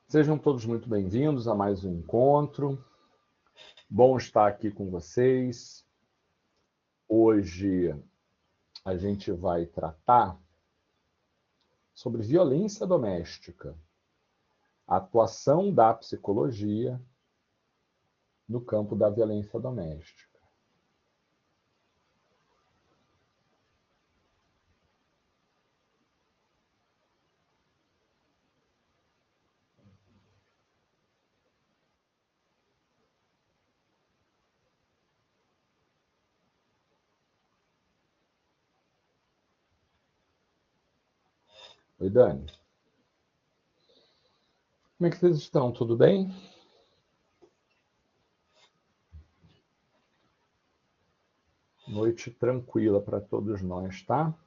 Sejam todos muito bem-vindos a mais um encontro. Bom estar aqui com vocês. Hoje a gente vai tratar sobre violência doméstica, a atuação da psicologia no campo da violência doméstica. Oi, Dani. Como é que vocês estão? Tudo bem? Noite tranquila para todos nós, tá?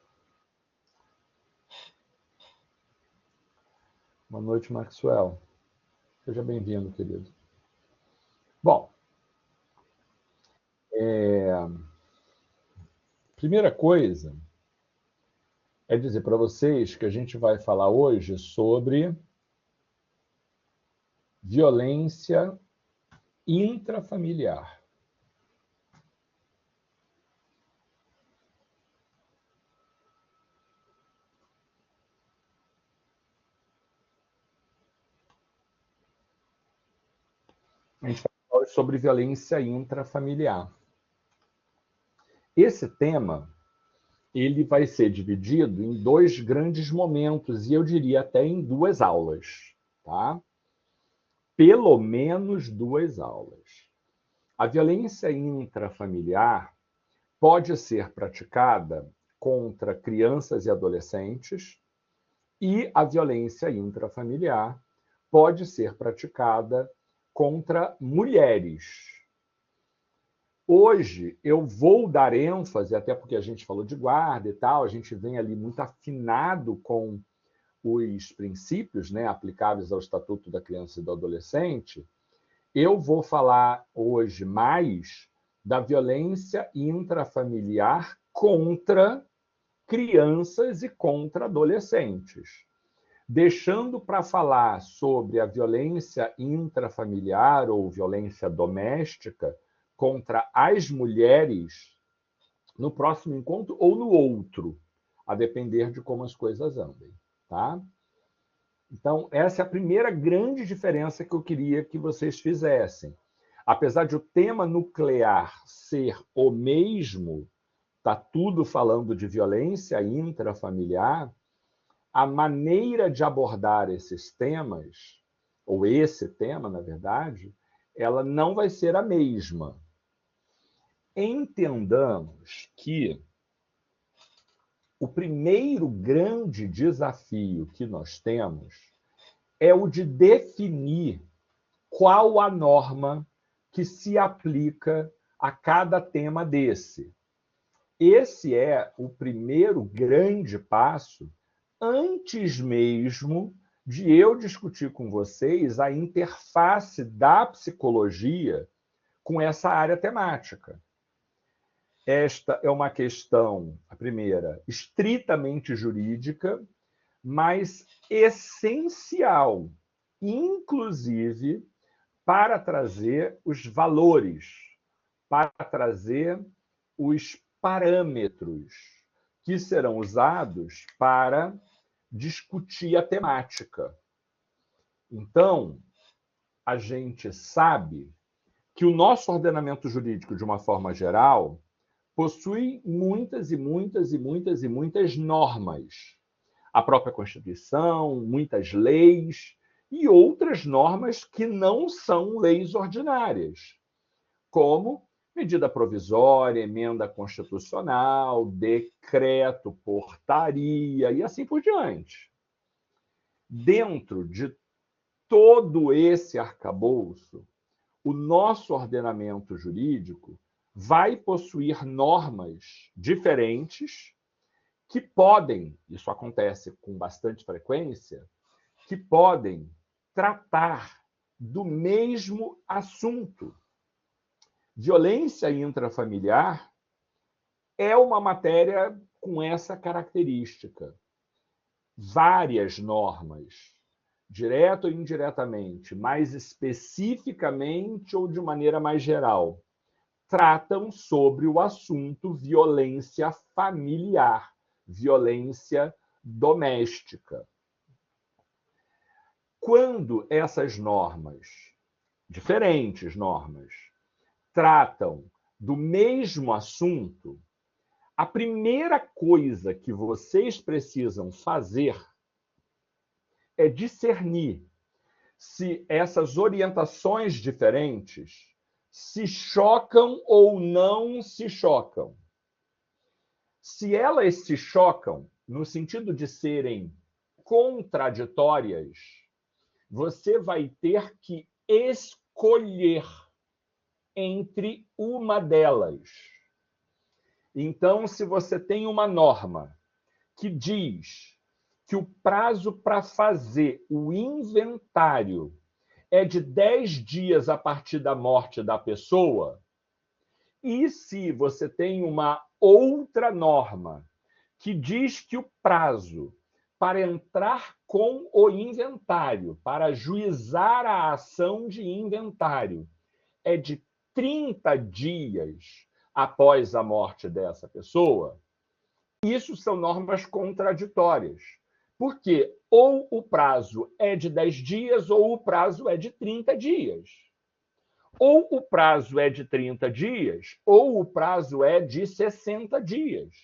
Boa noite, Maxwell. Seja bem-vindo, querido. Bom, primeira coisa é dizer para vocês que a gente vai falar hoje sobre violência intrafamiliar. A gente vai falar sobre violência intrafamiliar. Esse tema ele vai ser dividido em dois grandes momentos, e eu diria até em duas aulas, tá? Pelo menos duas aulas. A violência intrafamiliar pode ser praticada contra crianças e adolescentes, e a violência intrafamiliar pode ser praticada contra mulheres. Hoje eu vou dar ênfase, até porque a gente falou de guarda e tal, a gente vem ali muito afinado com os princípios, né, aplicáveis ao Estatuto da Criança e do Adolescente. Eu vou falar hoje mais da violência intrafamiliar contra crianças e contra adolescentes. Deixando para falar sobre a violência intrafamiliar ou violência doméstica contra as mulheres no próximo encontro ou no outro, a depender de como as coisas andem, tá? Então, essa é a primeira grande diferença que eu queria que vocês fizessem. Apesar de o tema nuclear ser o mesmo, tá tudo falando de violência intrafamiliar, a maneira de abordar esses temas, ou esse tema, na verdade, ela não vai ser a mesma. Entendamos que o primeiro grande desafio que nós temos é o de definir qual a norma que se aplica a cada tema desse. Esse é o primeiro grande passo antes mesmo de eu discutir com vocês a interface da psicologia com essa área temática. Esta é uma questão, a primeira, estritamente jurídica, mas essencial, inclusive para trazer os valores, para trazer os parâmetros que serão usados para discutir a temática. Então, a gente sabe que o nosso ordenamento jurídico, de uma forma geral, possui muitas e muitas e muitas e muitas normas. A própria Constituição, muitas leis e outras normas que não são leis ordinárias, como medida provisória, emenda constitucional, decreto, portaria e assim por diante. Dentro de todo esse arcabouço, o nosso ordenamento jurídico vai possuir normas diferentes que podem, isso acontece com bastante frequência, que podem tratar do mesmo assunto. Violência intrafamiliar é uma matéria com essa característica. Várias normas direto ou indiretamente, mais especificamente ou de maneira mais geral, tratam sobre o assunto violência familiar, violência doméstica. Quando essas normas, diferentes normas, tratam do mesmo assunto, a primeira coisa que vocês precisam fazer é discernir se essas orientações diferentes se chocam ou não se chocam. Se elas se chocam, no sentido de serem contraditórias, você vai ter que escolher entre uma delas. Então, se você tem uma norma que diz que o prazo para fazer o inventário é de 10 dias a partir da morte da pessoa, e se você tem uma outra norma que diz que o prazo para entrar com o inventário, para ajuizar a ação de inventário, é de 30 dias após a morte dessa pessoa, isso são normas contraditórias. Porque ou o prazo é de 10 dias ou o prazo é de 30 dias. Ou o prazo é de 30 dias ou o prazo é de 60 dias.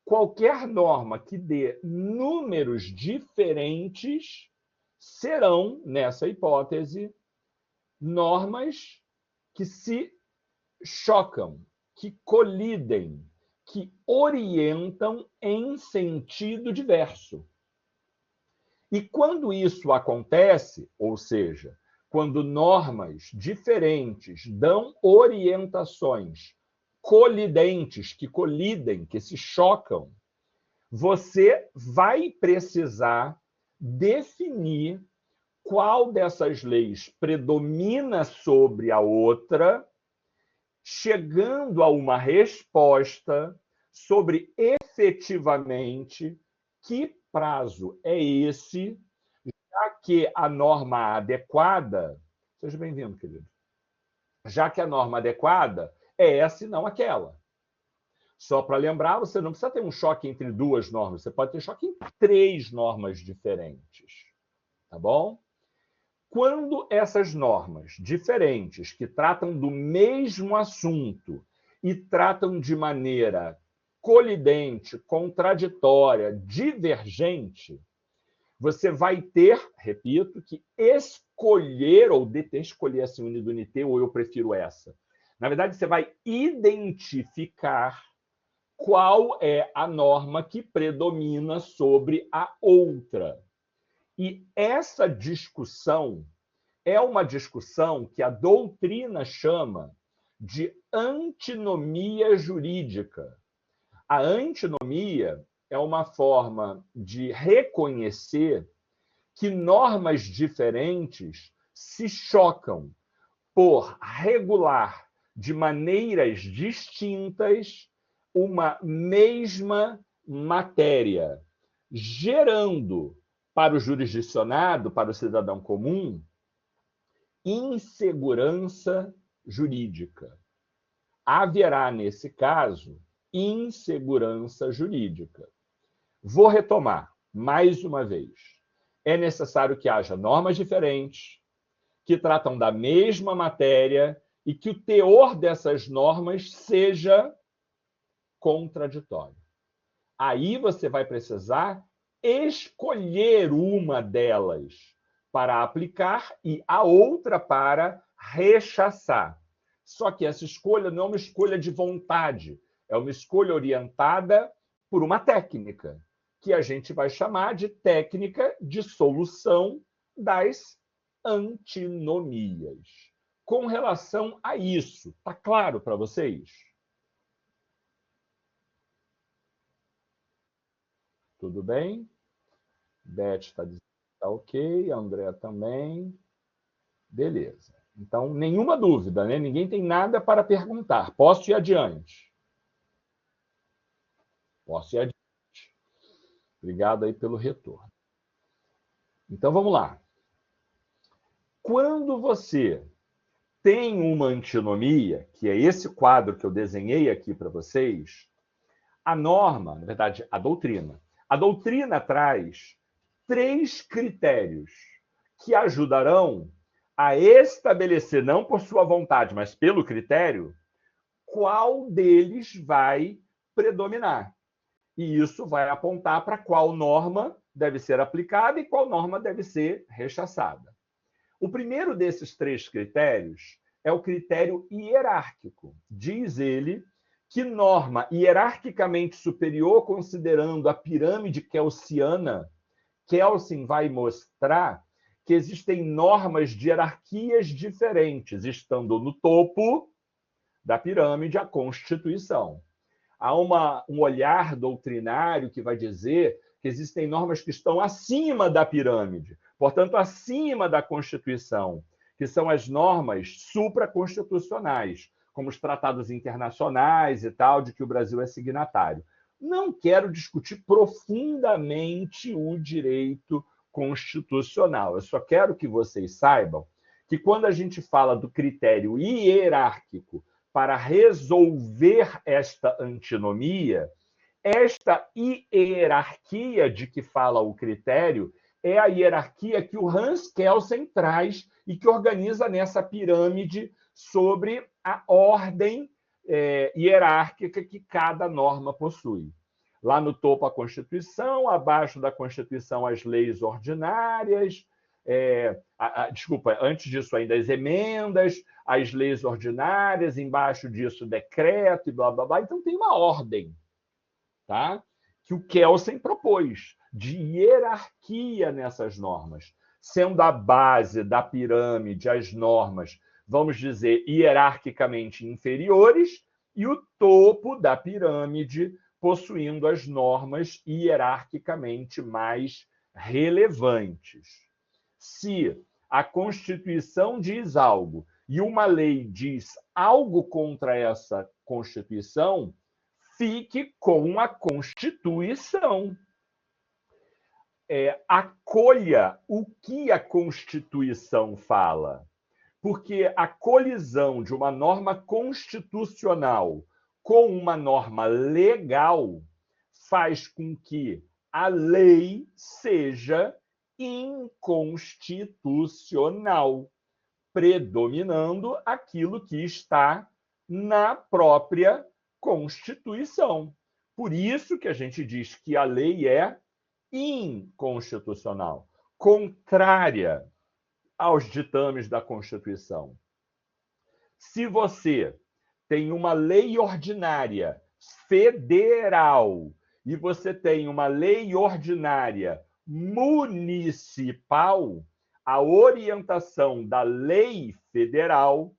Qualquer norma que dê números diferentes serão, nessa hipótese, normas que se chocam, que colidem, que orientam em sentido diverso. E quando isso acontece, ou seja, quando normas diferentes dão orientações colidentes, que colidem, que se chocam, você vai precisar definir qual dessas leis predomina sobre a outra, chegando a uma resposta sobre efetivamente que prazo é esse, já que a norma adequada, seja bem-vindo, querido, já que a norma adequada é essa e não aquela. Só para lembrar, você não precisa ter um choque entre duas normas, você pode ter choque em 3 normas diferentes. Tá bom? Quando essas normas diferentes, que tratam do mesmo assunto e tratam de maneira colidente, contraditória, divergente, você vai ter, repito, que escolher, ou escolher assim, unidunité, ou eu prefiro essa. Na verdade, você vai identificar qual é a norma que predomina sobre a outra. E essa discussão é uma discussão que a doutrina chama de antinomia jurídica. A antinomia é uma forma de reconhecer que normas diferentes se chocam por regular de maneiras distintas uma mesma matéria, gerando para o jurisdicionado, para o cidadão comum, insegurança jurídica. Haverá, nesse caso, insegurança jurídica. Vou retomar mais uma vez. É necessário que haja normas diferentes, que tratam da mesma matéria e que o teor dessas normas seja contraditório. Aí você vai precisar escolher uma delas para aplicar e a outra para rechaçar. Só que essa escolha não é uma escolha de vontade, é uma escolha orientada por uma técnica, que a gente vai chamar de técnica de solução das antinomias. Com relação a isso, está claro para vocês? Tudo bem? Beth está dizendo que está ok, a Andrea também. Beleza. Então, nenhuma dúvida, né? Ninguém tem nada para perguntar. Posso ir adiante? Posso ir adiante. Obrigado aí pelo retorno. Então, vamos lá. Quando você tem uma antinomia, que é esse quadro que eu desenhei aqui para vocês, a norma, na verdade, a doutrina traz 3 critérios que ajudarão a estabelecer, não por sua vontade, mas pelo critério, qual deles vai predominar. E isso vai apontar para qual norma deve ser aplicada e qual norma deve ser rechaçada. O primeiro desses 3 critérios é o critério hierárquico. Diz ele que norma hierarquicamente superior, considerando a pirâmide kelsiana, Kelsen vai mostrar que existem normas de hierarquias diferentes, estando no topo da pirâmide a Constituição. Há um olhar doutrinário que vai dizer que existem normas que estão acima da pirâmide, portanto, acima da Constituição, que são as normas supraconstitucionais, como os tratados internacionais e tal, de que o Brasil é signatário. Não quero discutir profundamente o direito constitucional. Eu só quero que vocês saibam que quando a gente fala do critério hierárquico para resolver esta antinomia, esta hierarquia de que fala o critério é a hierarquia que o Hans Kelsen traz e que organiza nessa pirâmide sobre a ordem hierárquica que cada norma possui. Lá no topo a Constituição, abaixo da Constituição as leis ordinárias, desculpa, antes disso ainda as emendas, as leis ordinárias, embaixo disso decreto e blá, blá, blá. Então tem uma ordem, tá? Que o Kelsen propôs, de hierarquia nessas normas, sendo a base da pirâmide as normas, vamos dizer, hierarquicamente inferiores, e o topo da pirâmide possuindo as normas hierarquicamente mais relevantes. Se a Constituição diz algo e uma lei diz algo contra essa Constituição, fique com a Constituição. Acolha o que a Constituição fala. Porque a colisão de uma norma constitucional com uma norma legal faz com que a lei seja inconstitucional, predominando aquilo que está na própria Constituição. Por isso que a gente diz que a lei é inconstitucional, contrária aos ditames da Constituição. Se você tem uma lei ordinária federal e você tem uma lei ordinária municipal, a orientação da lei federal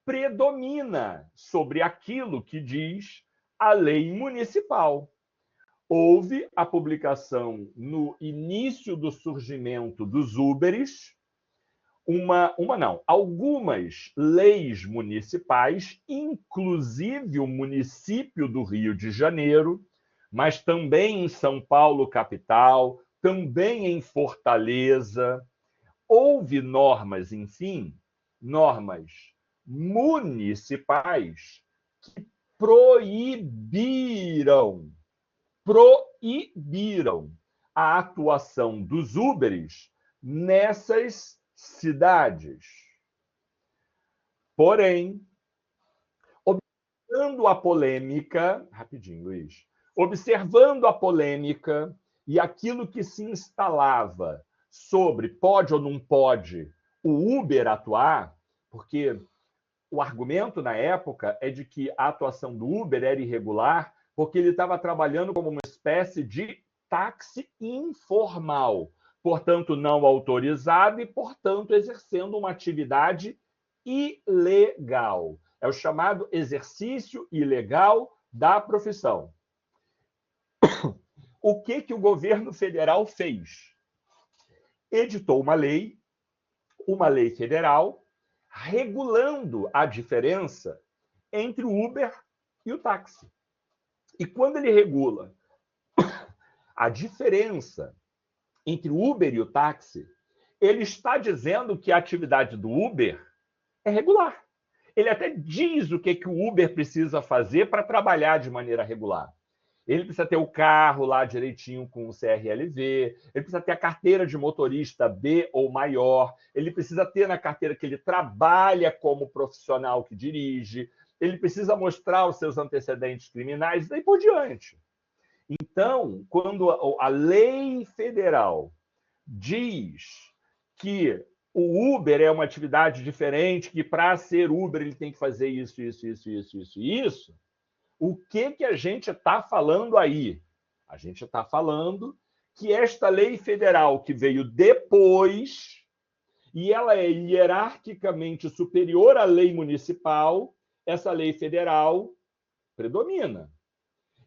predomina sobre aquilo que diz a lei municipal. Houve a publicação no início do surgimento dos Uberes, algumas leis municipais, inclusive o município do Rio de Janeiro, mas também em São Paulo, capital, também em Fortaleza. Houve normas, enfim, normas municipais que proibiram a atuação dos Uberes nessas cidades. Porém, observando a polêmica, rapidinho, Luiz, observando a polêmica e aquilo que se instalava sobre pode ou não pode o Uber atuar, porque o argumento na época é de que a atuação do Uber era irregular porque ele estava trabalhando como uma espécie de táxi informal, portanto não autorizado e, portanto, exercendo uma atividade ilegal. É o chamado exercício ilegal da profissão. O que o governo federal fez? Editou uma lei federal, regulando a diferença entre o Uber e o táxi. E quando ele regula a diferença entre o Uber e o táxi, ele está dizendo que a atividade do Uber é regular. Ele até diz o que o Uber precisa fazer para trabalhar de maneira regular. Ele precisa ter o carro lá direitinho com o CRLV, ele precisa ter a carteira de motorista B ou maior, ele precisa ter na carteira que ele trabalha como profissional que dirige, ele precisa mostrar os seus antecedentes criminais e daí por diante. Então, quando a lei federal diz que o Uber é uma atividade diferente, que para ser Uber ele tem que fazer isso, isso, o que a gente está falando aí? A gente está falando que esta lei federal que veio depois, e ela é hierarquicamente superior à lei municipal, essa lei federal predomina.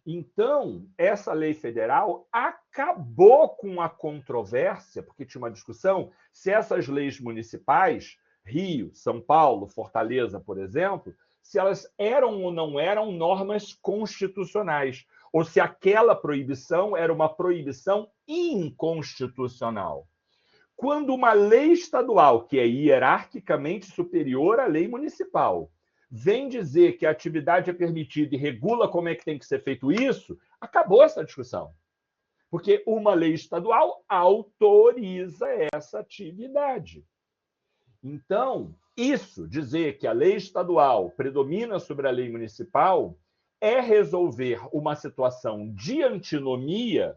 Então, essa lei federal acabou com a controvérsia, porque tinha uma discussão se essas leis municipais, Rio, São Paulo, Fortaleza, por exemplo, se elas eram ou não eram normas constitucionais, ou se aquela proibição era uma proibição inconstitucional. Quando uma lei estadual, que é hierarquicamente superior à lei municipal, vem dizer que a atividade é permitida e regula como é que tem que ser feito isso, acabou essa discussão. Porque uma lei estadual autoriza essa atividade. Então, isso, dizer que a lei estadual predomina sobre a lei municipal, é resolver uma situação de antinomia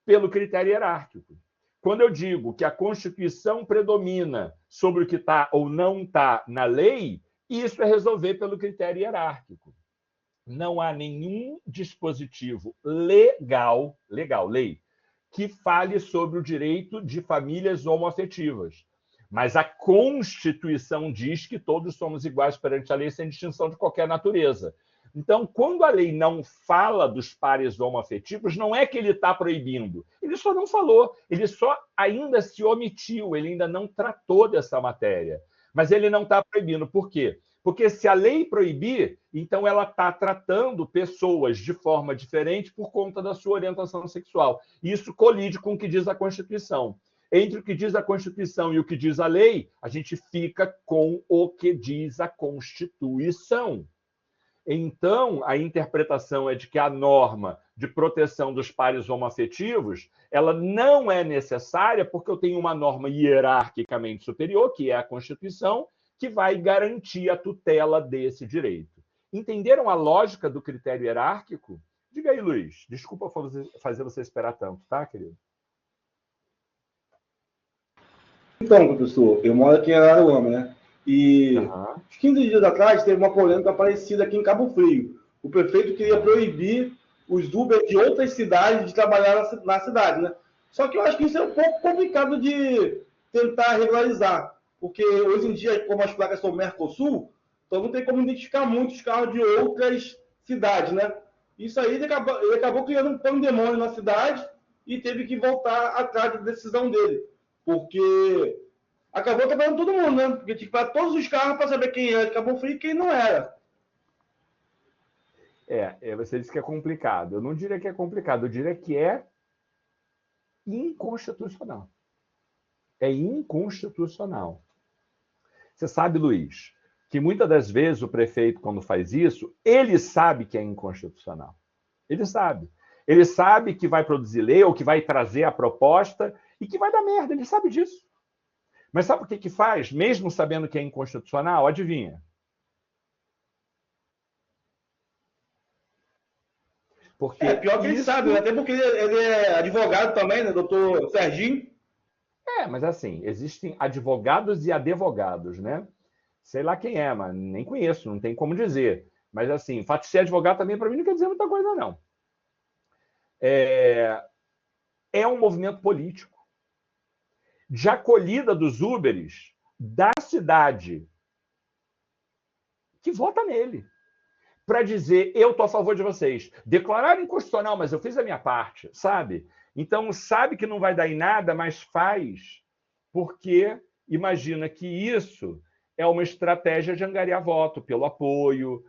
pelo critério hierárquico. Quando eu digo que a Constituição predomina sobre o que está ou não está na lei, isso é resolver pelo critério hierárquico. Não há nenhum dispositivo legal, lei, que fale sobre o direito de famílias homoafetivas. Mas a Constituição diz que todos somos iguais perante a lei, sem distinção de qualquer natureza. Então, quando a lei não fala dos pares homoafetivos, não é que ele está proibindo. Ele só não falou, ele só ainda se omitiu, ele ainda não tratou dessa matéria. Mas ele não está proibindo. Por quê? Porque se a lei proibir, então ela está tratando pessoas de forma diferente por conta da sua orientação sexual. Isso colide com o que diz a Constituição. Entre o que diz a Constituição e o que diz a lei, a gente fica com o que diz a Constituição. Então, a interpretação é de que a norma de proteção dos pares homoafetivos, ela não é necessária porque eu tenho uma norma hierarquicamente superior, que é a Constituição, que vai garantir a tutela desse direito. Entenderam a lógica do critério hierárquico? Diga aí, Luiz. Desculpa fazer você esperar tanto, tá, querido? Então, professor, eu moro aqui em Araruama, né? E uns 15 dias atrás teve uma polêmica parecida aqui em Cabo Frio. O prefeito queria proibir os Uber de outras cidades de trabalhar na cidade, né? Só que eu acho que isso é um pouco complicado de tentar regularizar, porque hoje em dia, como as placas são Mercosul, então não tem como identificar muitos carros de outras cidades, né? Isso aí ele acabou criando um pandemônio na cidade e teve que voltar atrás da decisão dele, porque acabou trabalhando todo mundo, né? Porque tinha que parar todos os carros para saber quem era de Cabo Frio e quem não era. Você disse que é complicado. Eu não diria que é complicado, eu diria que é inconstitucional. É inconstitucional. Você sabe, Luiz, que muitas das vezes o prefeito, quando faz isso, ele sabe que é inconstitucional. Ele sabe. Ele sabe que vai produzir lei ou que vai trazer a proposta e que vai dar merda. Ele sabe disso. Mas sabe o que faz? Mesmo sabendo que é inconstitucional, adivinha? Porque pior que ele sabe, até porque ele é advogado também, né, doutor Serginho? Mas assim, existem advogados e advogados, né? Sei lá quem é, mas nem conheço, não tem como dizer. Mas assim, o fato de ser advogado também para mim não quer dizer muita coisa, não. É um movimento político de acolhida dos Uberes da cidade que vota nele, para dizer, eu estou a favor de vocês. Declarar inconstitucional, mas eu fiz a minha parte, sabe? Então, sabe que não vai dar em nada, mas faz, porque imagina que isso é uma estratégia de angariar voto, pelo apoio,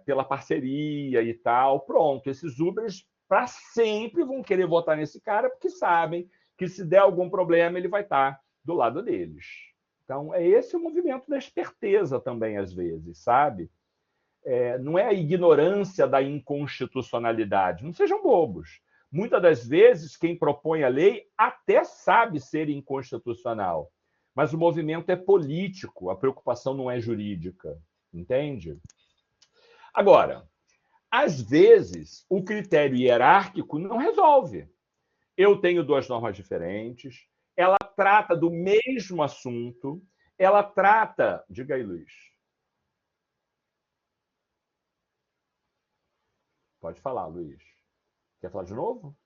pela parceria e tal. Pronto, esses Ubers para sempre vão querer votar nesse cara, porque sabem que se der algum problema, ele vai estar do lado deles. Então, é esse o movimento da esperteza também, às vezes, sabe? Não é a ignorância da inconstitucionalidade. Não sejam bobos. Muitas das vezes, quem propõe a lei até sabe ser inconstitucional, mas o movimento é político, a preocupação não é jurídica, entende? Agora, às vezes, o critério hierárquico não resolve. Eu tenho duas normas diferentes, ela trata do mesmo assunto, ela trata... Diga aí, Luiz. Pode falar, Luiz. Quer falar de novo?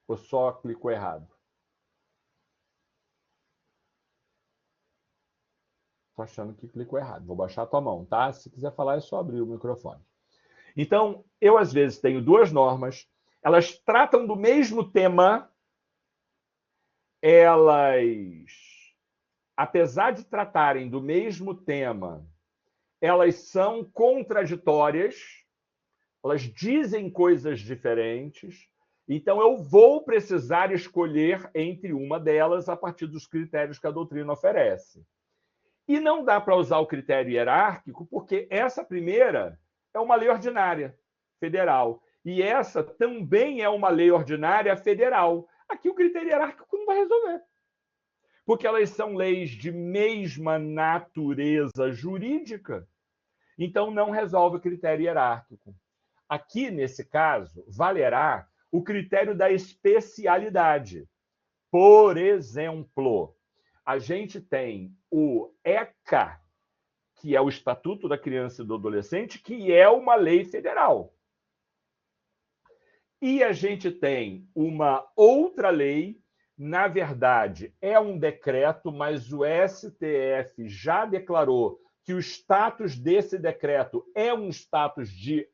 Ou só clicou errado? Estou achando que clicou errado. Vou baixar a tua mão, tá? Se quiser falar, é só abrir o microfone. Então, eu, às vezes, tenho duas normas, elas tratam do mesmo tema, elas, apesar de tratarem do mesmo tema, elas são contraditórias, elas dizem coisas diferentes, então eu vou precisar escolher entre uma delas a partir dos critérios que a doutrina oferece. E não dá para usar o critério hierárquico, porque essa primeira é uma lei ordinária federal, e essa também é uma lei ordinária federal. Aqui o critério hierárquico não vai resolver, porque elas são leis de mesma natureza jurídica, então não resolve o critério hierárquico. Aqui, nesse caso, valerá o critério da especialidade. Por exemplo, a gente tem o ECA, que é o Estatuto da Criança e do Adolescente, que é uma lei federal. E a gente tem uma outra lei, na verdade, é um decreto, mas o STF já declarou que o status desse decreto é um status de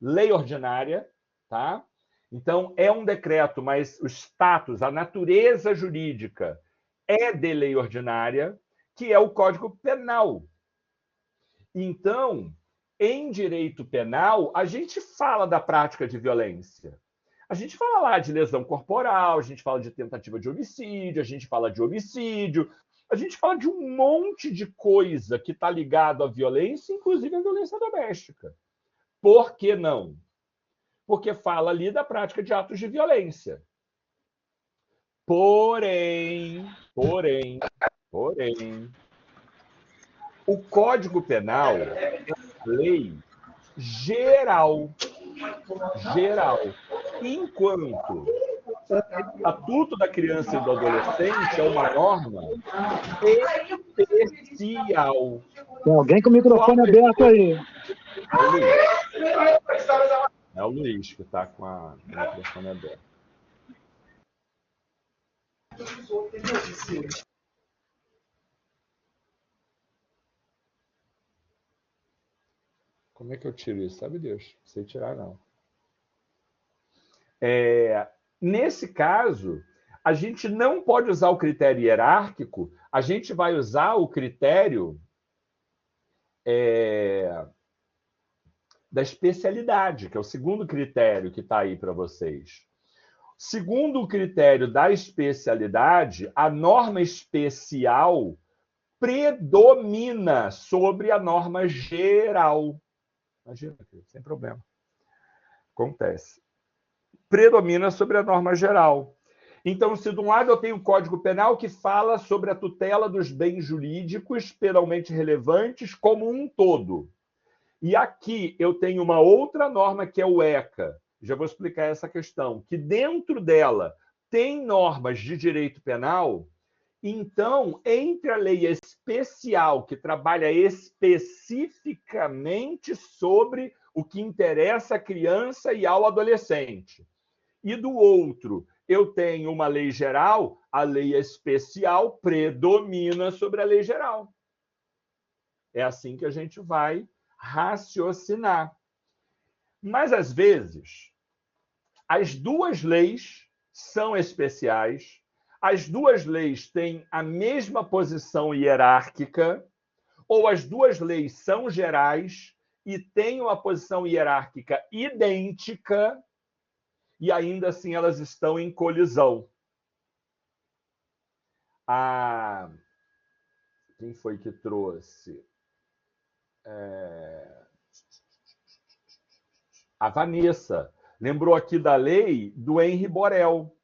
lei ordinária, tá? Então, é um decreto, mas o status, a natureza jurídica é de lei ordinária, que é o Código Penal. Então, em direito penal, a gente fala da prática de violência. A gente fala lá de lesão corporal, a gente fala de tentativa de homicídio, a gente fala de homicídio, a gente fala de um monte de coisa que está ligado à violência, inclusive à violência doméstica. Por que não? Porque fala ali da prática de atos de violência. Porém, o Código Penal é uma lei geral. Enquanto o Estatuto da Criança e do Adolescente é uma norma especial. Tem alguém com o microfone aberto aí. É o Luiz que está com o microfone aberto. Como é que eu tiro isso? Sabe Deus? Não sei tirar, não. Nesse caso, a gente não pode usar o critério hierárquico, a gente vai usar o critério da especialidade, que é o segundo critério que está aí para vocês. Segundo o critério da especialidade, a norma especial predomina sobre a norma geral. Imagina, sem problema. Acontece. Predomina sobre a norma geral. Então, se de um lado eu tenho o Código Penal que fala sobre a tutela dos bens jurídicos penalmente relevantes como um todo. E aqui eu tenho uma outra norma que é o ECA. Já vou explicar essa questão. Que dentro dela tem normas de direito penal. Então, entre a lei especial, que trabalha especificamente sobre o que interessa à criança e ao adolescente, e do outro, eu tenho uma lei geral, a lei especial predomina sobre a lei geral. É assim que a gente vai raciocinar. Mas, às vezes, as duas leis são especiais, as duas leis têm a mesma posição hierárquica, ou as duas leis são gerais e têm uma posição hierárquica idêntica e ainda assim elas estão em colisão. Quem foi que trouxe? A Vanessa lembrou aqui da lei do Henri Borel.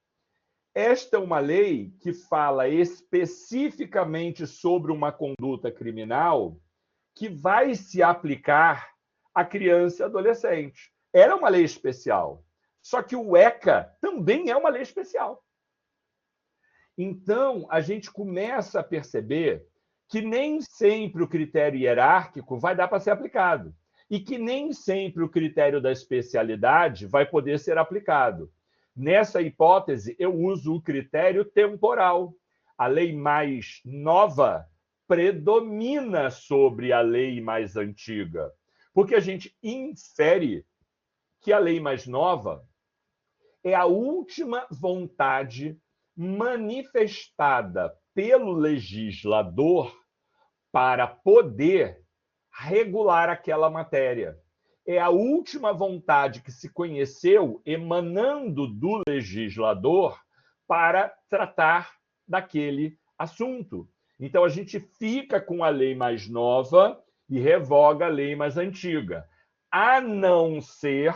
Esta é uma lei que fala especificamente sobre uma conduta criminal que vai se aplicar à criança e adolescente. Era uma lei especial. Só que o ECA também é uma lei especial. Então, a gente começa a perceber que nem sempre o critério hierárquico vai dar para ser aplicado e que nem sempre o critério da especialidade vai poder ser aplicado. Nessa hipótese, eu uso o critério temporal. A lei mais nova predomina sobre a lei mais antiga, porque a gente infere que a lei mais nova é a última vontade manifestada pelo legislador para poder regular aquela matéria. É a última vontade que se conheceu emanando do legislador para tratar daquele assunto. Então, a gente fica com a lei mais nova e revoga a lei mais antiga, a não ser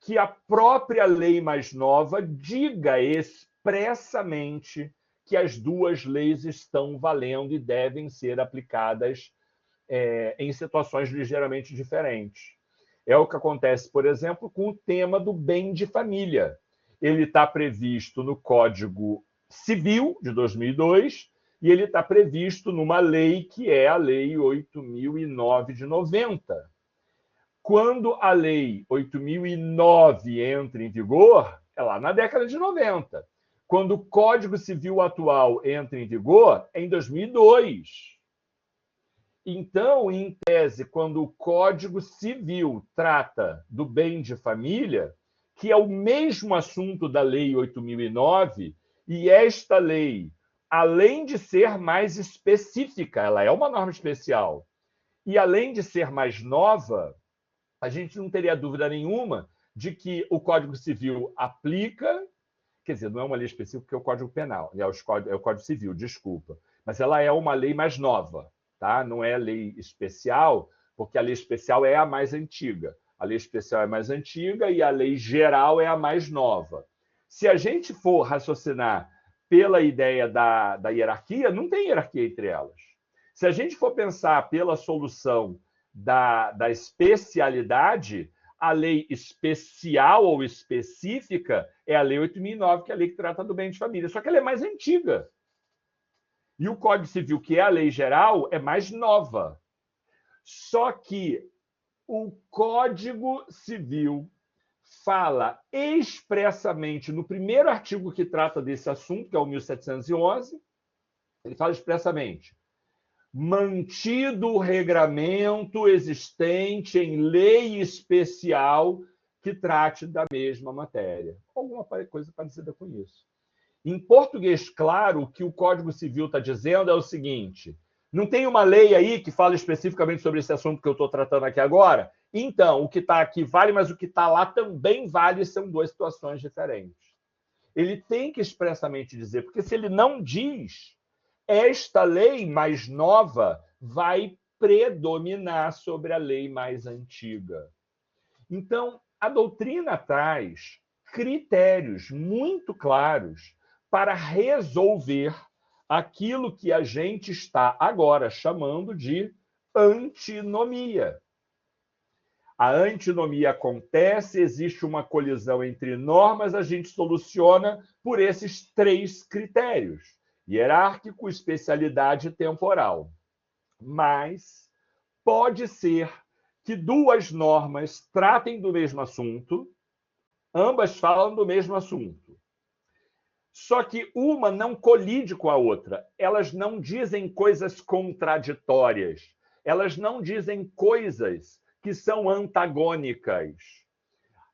que a própria lei mais nova diga expressamente que as duas leis estão valendo e devem ser aplicadas em situações ligeiramente diferentes. É o que acontece, por exemplo, com o tema do bem de família. Ele está previsto no Código Civil de 2002 e ele está previsto numa lei que é a Lei 8.009 de 90. Quando a Lei 8.009 entra em vigor, é lá na década de 90. Quando o Código Civil atual entra em vigor, é em 2002. Então, em tese, quando o Código Civil trata do bem de família, que é o mesmo assunto da Lei 8.009, e esta lei, além de ser mais específica, ela é uma norma especial, e além de ser mais nova, a gente não teria dúvida nenhuma de que o Código Civil aplica, quer dizer, não é uma lei específica, porque é o Código Penal, é o Código Civil, desculpa, mas ela é uma lei mais nova, tá? Não é lei especial, porque a lei especial é a mais antiga. A lei especial é mais antiga e a lei geral é a mais nova. Se a gente for raciocinar pela ideia da hierarquia, não tem hierarquia entre elas. Se a gente for pensar pela solução da especialidade, a lei especial ou específica é a Lei 8.009, que é a lei que trata do bem de família. Só que ela é mais antiga. E o Código Civil, que é a lei geral, é mais nova. Só que o Código Civil fala expressamente, no primeiro artigo que trata desse assunto, que é o 1711, ele fala expressamente: mantido o regramento existente em lei especial que trate da mesma matéria. Alguma coisa parecida com isso. Em português claro, o que o Código Civil está dizendo é o seguinte: não tem uma lei aí que fala especificamente sobre esse assunto que eu estou tratando aqui agora? Então, o que está aqui vale, mas o que está lá também vale, são duas situações diferentes. Ele tem que expressamente dizer, porque se ele não diz, esta lei mais nova vai predominar sobre a lei mais antiga. Então, a doutrina traz critérios muito claros para resolver aquilo que a gente está agora chamando de antinomia. A antinomia acontece, existe uma colisão entre normas, a gente soluciona por esses três critérios: hierárquico, especialidade e temporal. Mas pode ser que duas normas tratem do mesmo assunto, ambas falam do mesmo assunto. Só que uma não colide com a outra. Elas não dizem coisas contraditórias. Elas não dizem coisas que são antagônicas.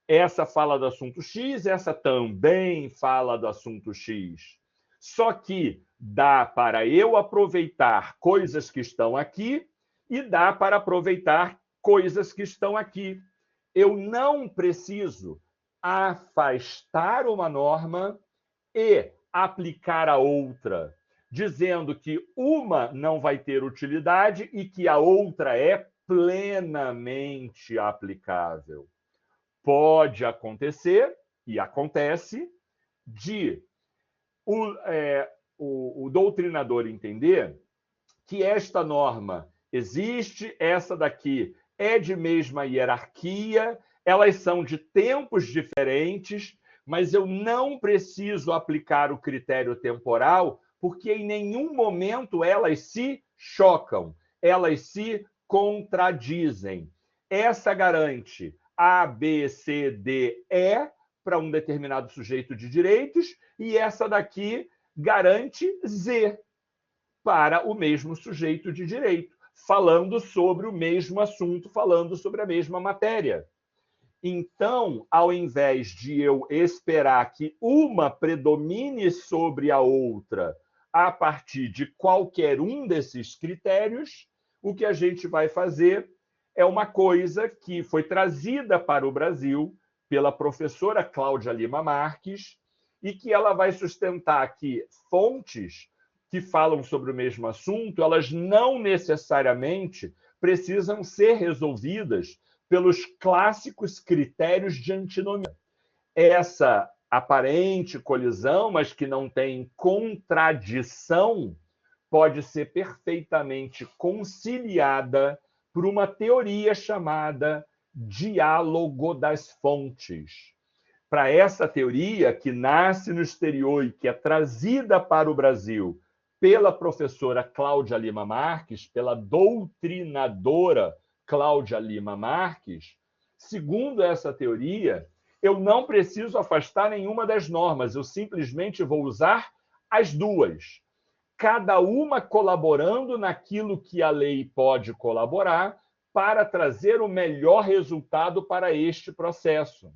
Essa fala do assunto X, essa também fala do assunto X. Só que dá para eu aproveitar coisas que estão aqui e dá para aproveitar coisas que estão aqui. Eu não preciso afastar uma norma e aplicar a outra, dizendo que uma não vai ter utilidade e que a outra é plenamente aplicável. Pode acontecer, e acontece, de o doutrinador entender que esta norma existe, essa daqui é de mesma hierarquia, elas são de tempos diferentes, mas eu não preciso aplicar o critério temporal, porque em nenhum momento elas se chocam, elas se contradizem. Essa garante A, B, C, D, E para um determinado sujeito de direitos, e essa daqui garante Z para o mesmo sujeito de direito, falando sobre o mesmo assunto, falando sobre a mesma matéria. Então, ao invés de eu esperar que uma predomine sobre a outra a partir de qualquer um desses critérios, o que a gente vai fazer é uma coisa que foi trazida para o Brasil pela professora Cláudia Lima Marques e que ela vai sustentar que fontes que falam sobre o mesmo assunto, elas não necessariamente precisam ser resolvidas pelos clássicos critérios de antinomia. Essa aparente colisão, mas que não tem contradição, pode ser perfeitamente conciliada por uma teoria chamada diálogo das fontes. Para essa teoria, que nasce no exterior e que é trazida para o Brasil pela professora Cláudia Lima Marques, pela doutrinadora Cláudia Lima Marques, segundo essa teoria, eu não preciso afastar nenhuma das normas, eu simplesmente vou usar as duas, cada uma colaborando naquilo que a lei pode colaborar para trazer o melhor resultado para este processo.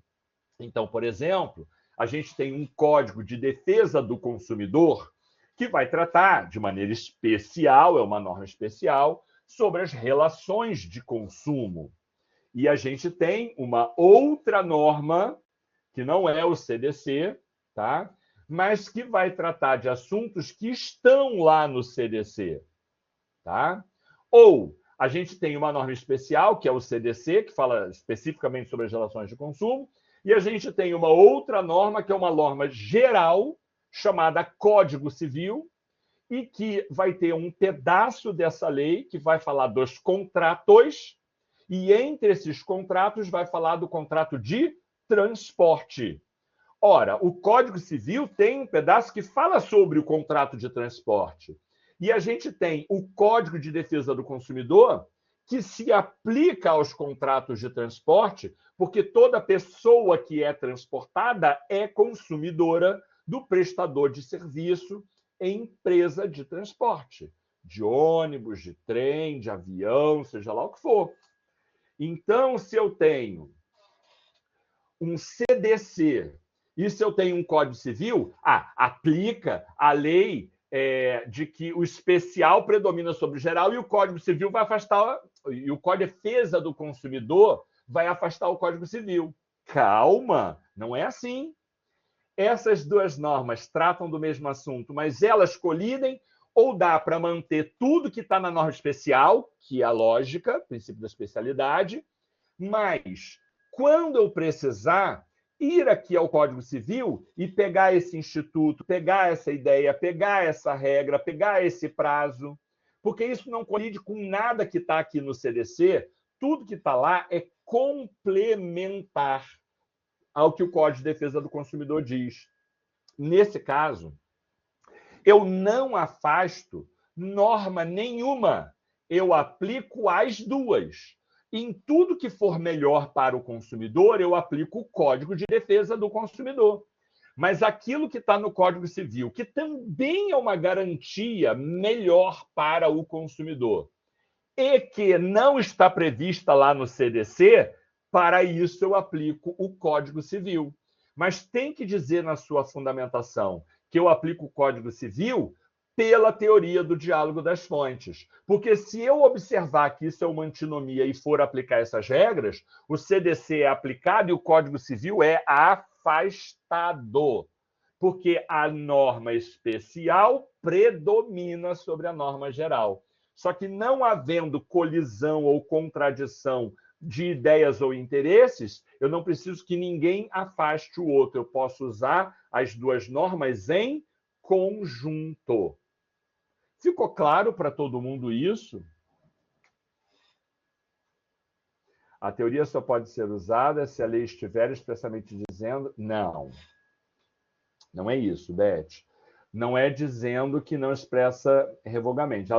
Então, por exemplo, a gente tem um Código de Defesa do Consumidor que vai tratar de maneira especial, é uma norma especial, sobre as relações de consumo. E a gente tem uma outra norma, que não é o CDC, tá? Mas que vai tratar de assuntos que estão lá no CDC. Tá? Ou a gente tem uma norma especial, que é o CDC, que fala especificamente sobre as relações de consumo, e a gente tem uma outra norma, que é uma norma geral, chamada Código Civil, e que vai ter um pedaço dessa lei que vai falar dos contratos, e entre esses contratos vai falar do contrato de transporte. Ora, o Código Civil tem um pedaço que fala sobre o contrato de transporte. E a gente tem o Código de Defesa do Consumidor, que se aplica aos contratos de transporte, porque toda pessoa que é transportada é consumidora do prestador de serviço em empresa de transporte, de ônibus, de trem, de avião, seja lá o que for. Então, se eu tenho um CDC e se eu tenho um Código Civil, aplica a lei de que o especial predomina sobre o geral e o Código Civil vai afastar, e o Código de Defesa do Consumidor vai afastar o Código Civil. Calma, não é assim. Essas duas normas tratam do mesmo assunto, mas elas colidem, ou dá para manter tudo que está na norma especial, que é a lógica, princípio da especialidade, mas quando eu precisar ir aqui ao Código Civil e pegar esse instituto, pegar essa ideia, pegar essa regra, pegar esse prazo, porque isso não colide com nada que está aqui no CDC, tudo que está lá é complementar ao que o Código de Defesa do Consumidor diz. Nesse caso, eu não afasto norma nenhuma, eu aplico as duas. Em tudo que for melhor para o consumidor, eu aplico o Código de Defesa do Consumidor. Mas aquilo que está no Código Civil, que também é uma garantia melhor para o consumidor, e que não está prevista lá no CDC, para isso eu aplico o Código Civil. Mas tem que dizer na sua fundamentação que eu aplico o Código Civil pela teoria do diálogo das fontes. Porque se eu observar que isso é uma antinomia e for aplicar essas regras, o CDC é aplicado e o Código Civil é afastado. Porque a norma especial predomina sobre a norma geral. Só que não havendo colisão ou contradição de ideias ou interesses, eu não preciso que ninguém afaste o outro. Eu posso usar as duas normas em conjunto. Ficou claro para todo mundo isso? A teoria só pode ser usada se a lei estiver expressamente dizendo... Não. Não é isso, Beth. Não é dizendo que não expressa revogamento,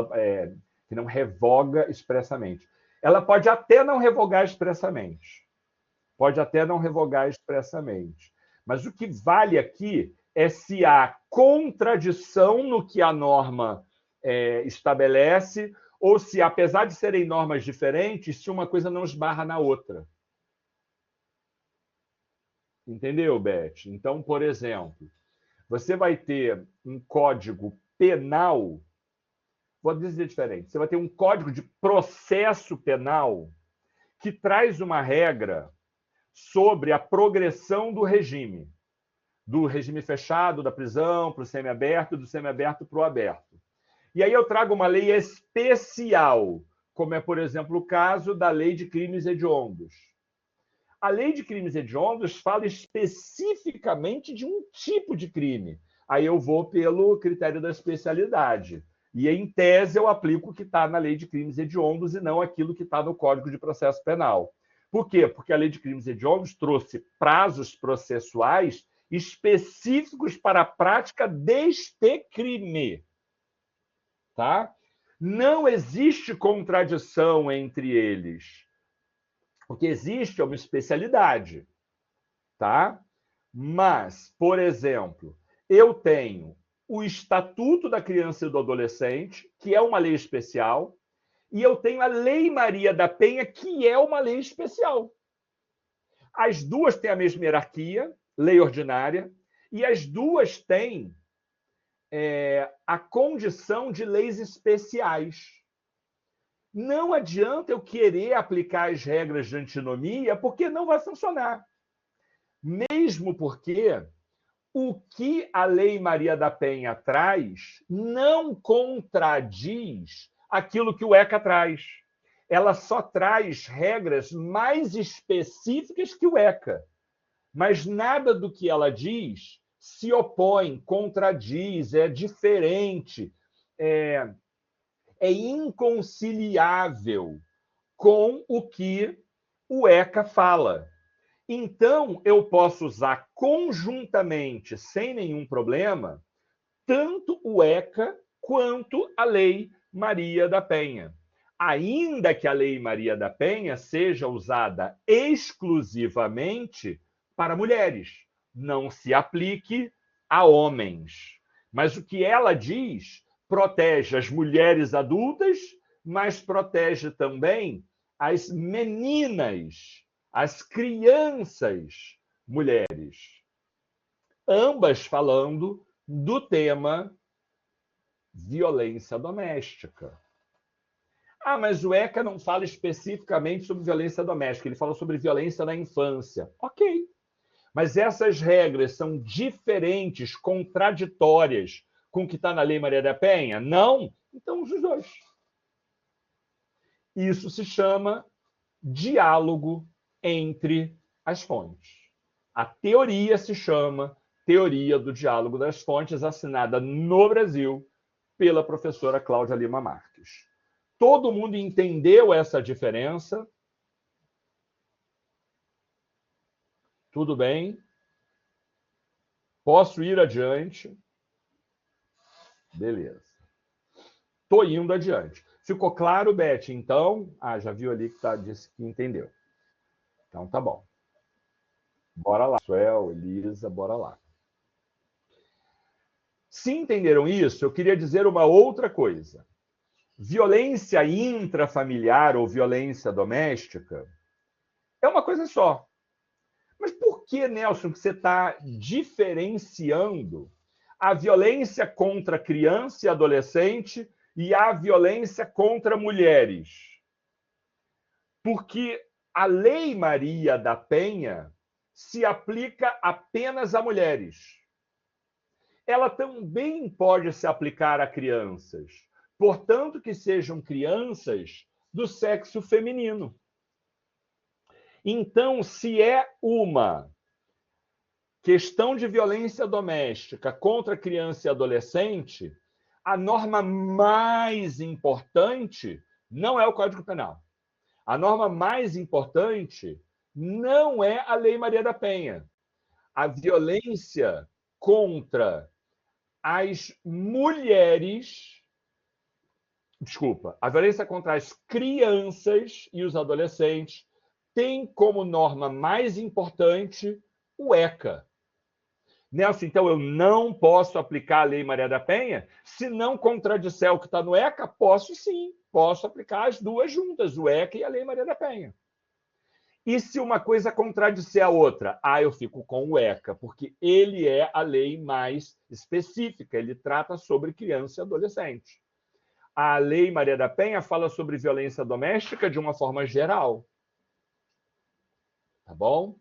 que não revoga expressamente. Ela pode até não revogar expressamente. Pode até não revogar expressamente. Mas o que vale aqui é se há contradição no que a norma estabelece, ou se, apesar de serem normas diferentes, se uma coisa não esbarra na outra. Entendeu, Beth? Então, por exemplo, você vai ter um código penal, vou dizer diferente, você vai ter um código de processo penal que traz uma regra sobre a progressão do regime fechado, da prisão, para o semiaberto, do semiaberto para o aberto. E aí eu trago uma lei especial, como é, por exemplo, o caso da Lei de Crimes Hediondos. A Lei de Crimes Hediondos fala especificamente de um tipo de crime. Aí eu vou pelo critério da especialidade. E, em tese, eu aplico o que está na Lei de Crimes Hediondos e não aquilo que está no Código de Processo Penal. Por quê? Porque a Lei de Crimes Hediondos trouxe prazos processuais específicos para a prática deste crime. Tá? Não existe contradição entre eles. O que existe é uma especialidade. Tá? Mas, por exemplo, eu tenho o Estatuto da Criança e do Adolescente, que é uma lei especial, e eu tenho a Lei Maria da Penha, que é uma lei especial. As duas têm a mesma hierarquia, lei ordinária, e as duas têm a condição de leis especiais. Não adianta eu querer aplicar as regras de antinomia, porque não vai funcionar. Mesmo porque o que a Lei Maria da Penha traz não contradiz aquilo que o ECA traz. Ela só traz regras mais específicas que o ECA. Mas nada do que ela diz se opõe, contradiz, é diferente, é inconciliável com o que o ECA fala. Então, eu posso usar conjuntamente, sem nenhum problema, tanto o ECA quanto a Lei Maria da Penha. Ainda que a Lei Maria da Penha seja usada exclusivamente para mulheres, não se aplique a homens. Mas o que ela diz protege as mulheres adultas, mas protege também as meninas, as crianças mulheres. Ambas falando do tema violência doméstica. Ah, mas o ECA não fala especificamente sobre violência doméstica, ele fala sobre violência na infância. Ok. Mas essas regras são diferentes, contraditórias com o que está na Lei Maria da Penha? Não? Então, os dois. Isso se chama diálogo entre as fontes. A teoria se chama Teoria do Diálogo das Fontes, assinada no Brasil pela professora Cláudia Lima Marques. Todo mundo entendeu essa diferença? Tudo bem? Posso ir adiante? Beleza. Estou indo adiante. Ficou claro, Beth? Então, já viu ali que disse que entendeu. Então, tá bom. Bora lá. Suel, Elisa, bora lá. Se entenderam isso, eu queria dizer uma outra coisa. Violência intrafamiliar ou violência doméstica é uma coisa só. Mas por que, Nelson, que você está diferenciando a violência contra criança e adolescente e a violência contra mulheres. Porque a Lei Maria da Penha se aplica apenas a mulheres. Ela também pode se aplicar a crianças, portanto que sejam crianças do sexo feminino. Então, se é uma questão de violência doméstica contra criança e adolescente, a norma mais importante não é o Código Penal. A norma mais importante não é a Lei Maria da Penha. A violência contra as mulheres, a violência contra as crianças e os adolescentes tem como norma mais importante o ECA. Nelson, então eu não posso aplicar a Lei Maria da Penha? Se não contradisser o que está no ECA, posso sim. Posso aplicar as duas juntas, o ECA e a Lei Maria da Penha. E se uma coisa contradisser a outra? Eu fico com o ECA, porque ele é a lei mais específica, ele trata sobre criança e adolescente. A Lei Maria da Penha fala sobre violência doméstica de uma forma geral. Tá bom?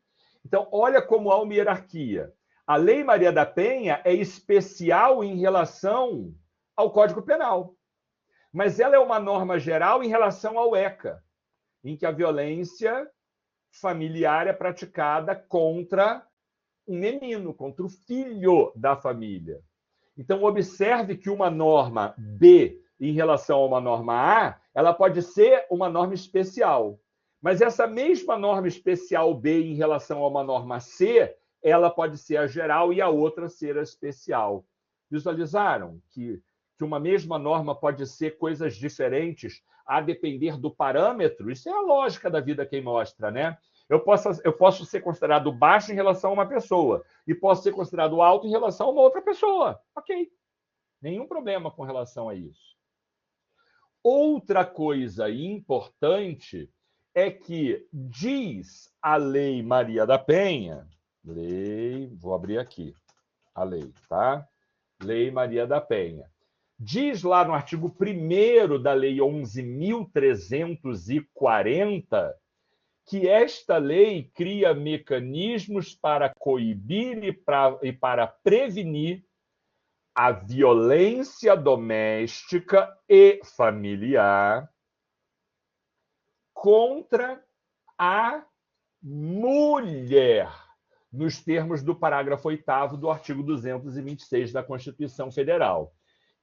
Então, olha como há uma hierarquia. A Lei Maria da Penha é especial em relação ao Código Penal. Mas ela é uma norma geral em relação ao ECA, em que a violência familiar é praticada contra um menino, contra o filho da família. Então, observe que uma norma B em relação a uma norma A, ela pode ser uma norma especial. Mas essa mesma norma especial B em relação a uma norma C, ela pode ser a geral e a outra ser a especial. Visualizaram que uma mesma norma pode ser coisas diferentes a depender do parâmetro? Isso é a lógica da vida quem mostra, né? Eu posso ser considerado baixo em relação a uma pessoa e posso ser considerado alto em relação a uma outra pessoa. Ok. Nenhum problema com relação a isso. Outra coisa importante é que diz a Lei Maria da Penha, vou abrir aqui a lei, tá? Lei Maria da Penha. Diz lá no artigo 1º da Lei 11.340 que esta lei cria mecanismos para coibir e para prevenir a violência doméstica e familiar contra a mulher, nos termos do parágrafo 8º do artigo 226 da Constituição Federal.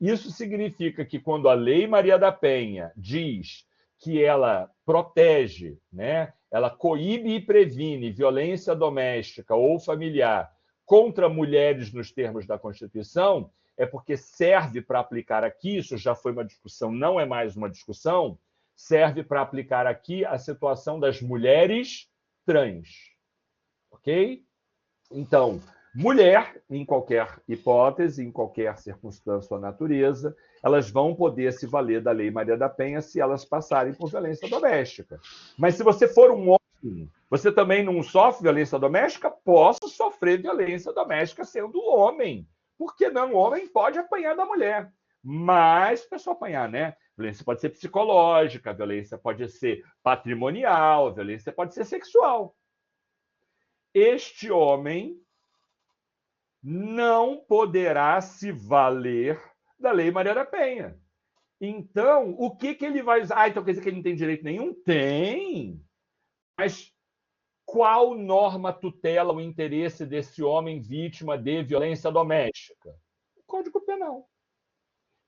Isso significa que quando a Lei Maria da Penha diz que ela protege, né, ela coíbe e previne violência doméstica ou familiar contra mulheres nos termos da Constituição, é porque serve para aplicar aqui, isso já foi uma discussão, não é mais uma discussão, serve para aplicar aqui a situação das mulheres trans. Ok? Então, mulher, em qualquer hipótese, em qualquer circunstância ou natureza, elas vão poder se valer da Lei Maria da Penha se elas passarem por violência doméstica. Mas se você for um homem, você também não sofre violência doméstica? Posso sofrer violência doméstica sendo homem. Por que não? O homem pode apanhar da mulher. Mas, pessoal, apanhar, né? Violência pode ser psicológica, violência pode ser patrimonial, violência pode ser sexual. Este homem não poderá se valer da Lei Maria da Penha. Então, o que ele vai usar? Então quer dizer que ele não tem direito nenhum? Tem. Mas qual norma tutela o interesse desse homem vítima de violência doméstica? O Código Penal,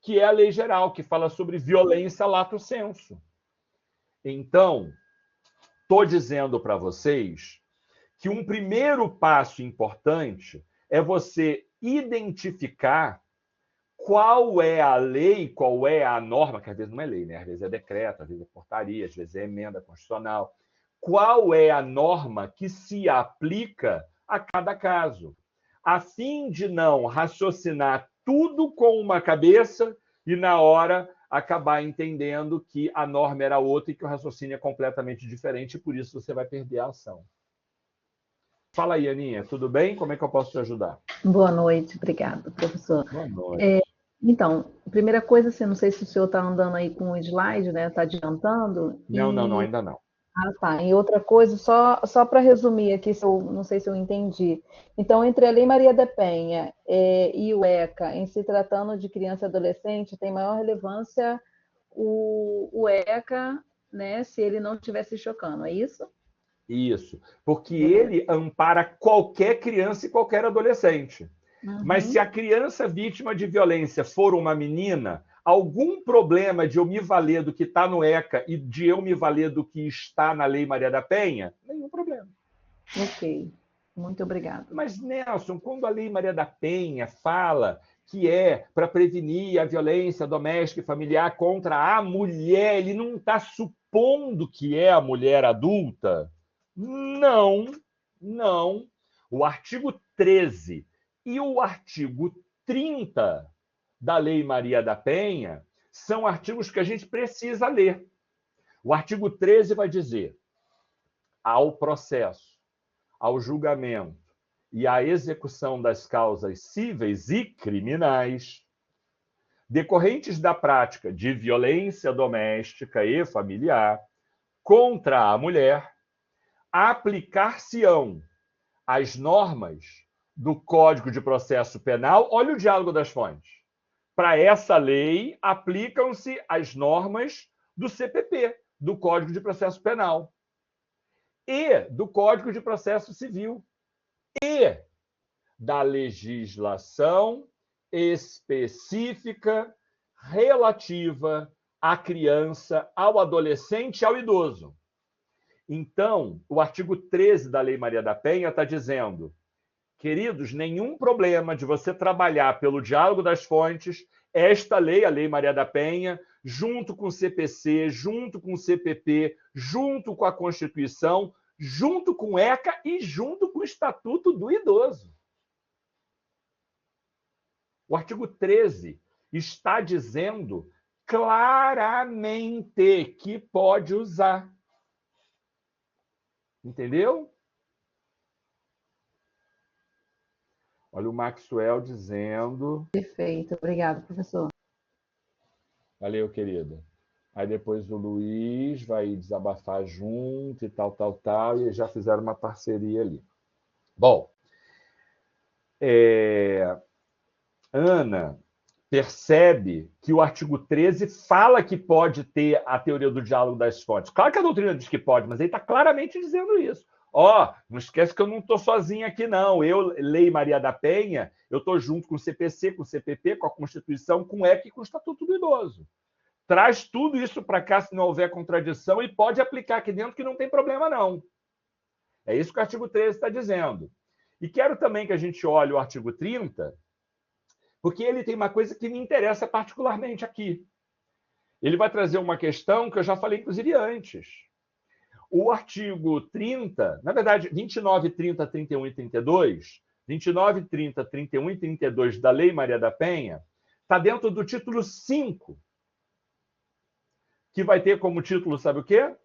que é a lei geral, que fala sobre violência lato sensu. Então, estou dizendo para vocês que um primeiro passo importante é você identificar qual é a lei, qual é a norma, que às vezes não é lei, né? Às vezes é decreto, às vezes é portaria, às vezes é emenda constitucional. Qual é a norma que se aplica a cada caso, a fim de não raciocinar tudo com uma cabeça e, na hora, acabar entendendo que a norma era outra e que o raciocínio é completamente diferente e, por isso, você vai perder a ação. Fala aí, Aninha, tudo bem? Como é que eu posso te ajudar? Boa noite, obrigada, professor. Boa noite. Então, primeira coisa, assim, não sei se o senhor está andando aí com o slide, né? Está adiantando. Não, ainda não. Ah, tá. E outra coisa, só para resumir aqui, não sei se eu entendi. Então, entre a Lei Maria da Penha e o ECA, em se tratando de criança e adolescente, tem maior relevância o ECA, né? Se ele não estiver se chocando, é isso? Isso, porque ele ampara qualquer criança e qualquer adolescente. Mas se a criança vítima de violência for uma menina, algum problema de eu me valer do que está no ECA e de eu me valer do que está na Lei Maria da Penha? Nenhum problema. Ok, muito obrigada. Mas, Nelson, quando a Lei Maria da Penha fala que é para prevenir a violência doméstica e familiar contra a mulher, ele não está supondo que é a mulher adulta? Não, não. O artigo 13 e o artigo 30 da Lei Maria da Penha são artigos que a gente precisa ler. O artigo 13 vai dizer: ao processo, ao julgamento e à execução das causas cíveis e criminais decorrentes da prática de violência doméstica e familiar contra a mulher, aplicar-se-ão as normas do Código de Processo Penal. Olha o diálogo das fontes. Para essa lei, aplicam-se as normas do CPP, do Código de Processo Penal, e do Código de Processo Civil, e da legislação específica relativa à criança, ao adolescente e ao idoso. Então, o artigo 13 da Lei Maria da Penha está dizendo: queridos, nenhum problema de você trabalhar pelo diálogo das fontes, esta lei, a Lei Maria da Penha, junto com o CPC, junto com o CPP, junto com a Constituição, junto com o ECA e junto com o Estatuto do Idoso. O artigo 13 está dizendo claramente que pode usar. Entendeu? Olha o Maxwell dizendo... Perfeito, obrigada, professor. Valeu, querida. Aí depois o Luiz vai desabafar junto e tal, e já fizeram uma parceria ali. Bom, Ana percebe que o artigo 13 fala que pode ter a teoria do diálogo das fontes. Claro que a doutrina diz que pode, mas ele está claramente dizendo isso. Não esquece que eu não estou sozinho aqui, não. Eu, Lei Maria da Penha, eu estou junto com o CPC, com o CPP, com a Constituição, com o ECA e com o Estatuto do Idoso. Traz tudo isso para cá se não houver contradição e pode aplicar aqui dentro que não tem problema, não. É isso que o artigo 13 está dizendo. E quero também que a gente olhe o artigo 30, porque ele tem uma coisa que me interessa particularmente aqui. Ele vai trazer uma questão que eu já falei, inclusive, antes. O artigo 30, na verdade, 29, 30, 31 e 32, 29, 30, 31 e 32 da Lei Maria da Penha, está dentro do título 5, que vai ter como título, sabe o quê?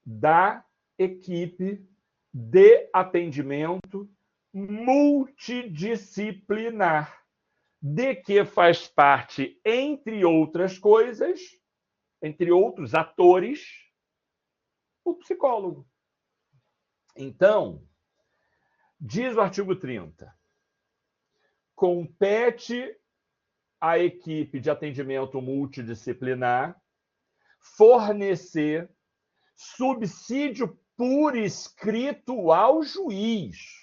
Da equipe de atendimento multidisciplinar, de que faz parte, entre outras coisas, entre outros atores, o psicólogo. Então, diz o artigo 30, compete à equipe de atendimento multidisciplinar fornecer subsídio por escrito ao juiz.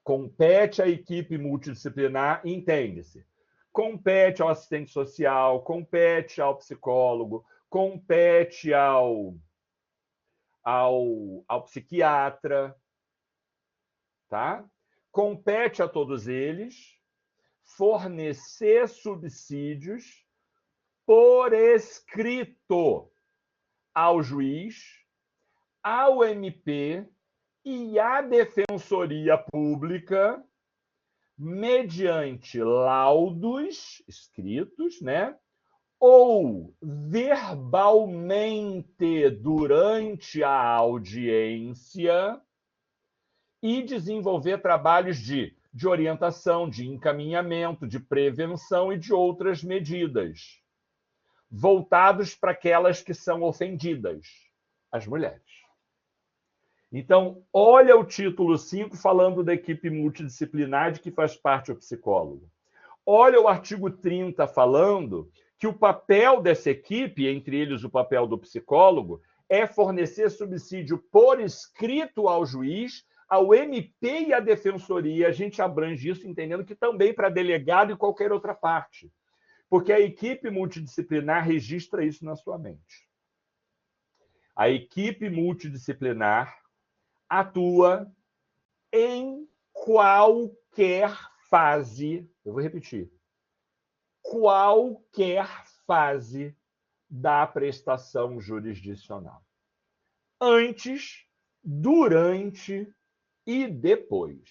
Compete à equipe multidisciplinar, entende-se, compete ao assistente social, compete ao psicólogo, compete ao psiquiatra, tá? Compete a todos eles fornecer subsídios por escrito ao juiz, ao MP e à Defensoria Pública, mediante laudos escritos, né? Ou verbalmente durante a audiência, e desenvolver trabalhos de orientação, de encaminhamento, de prevenção e de outras medidas, voltados para aquelas que são ofendidas, as mulheres. Então, olha o título 5 falando da equipe multidisciplinar de que faz parte o psicólogo. Olha o artigo 30 falando que o papel dessa equipe, entre eles o papel do psicólogo, é fornecer subsídio por escrito ao juiz, ao MP e à defensoria. A gente abrange isso entendendo que também para delegado e qualquer outra parte. Porque a equipe multidisciplinar registra isso na sua mente. A equipe multidisciplinar atua em qualquer fase, eu vou repetir, qualquer fase da prestação jurisdicional. Antes, durante e depois.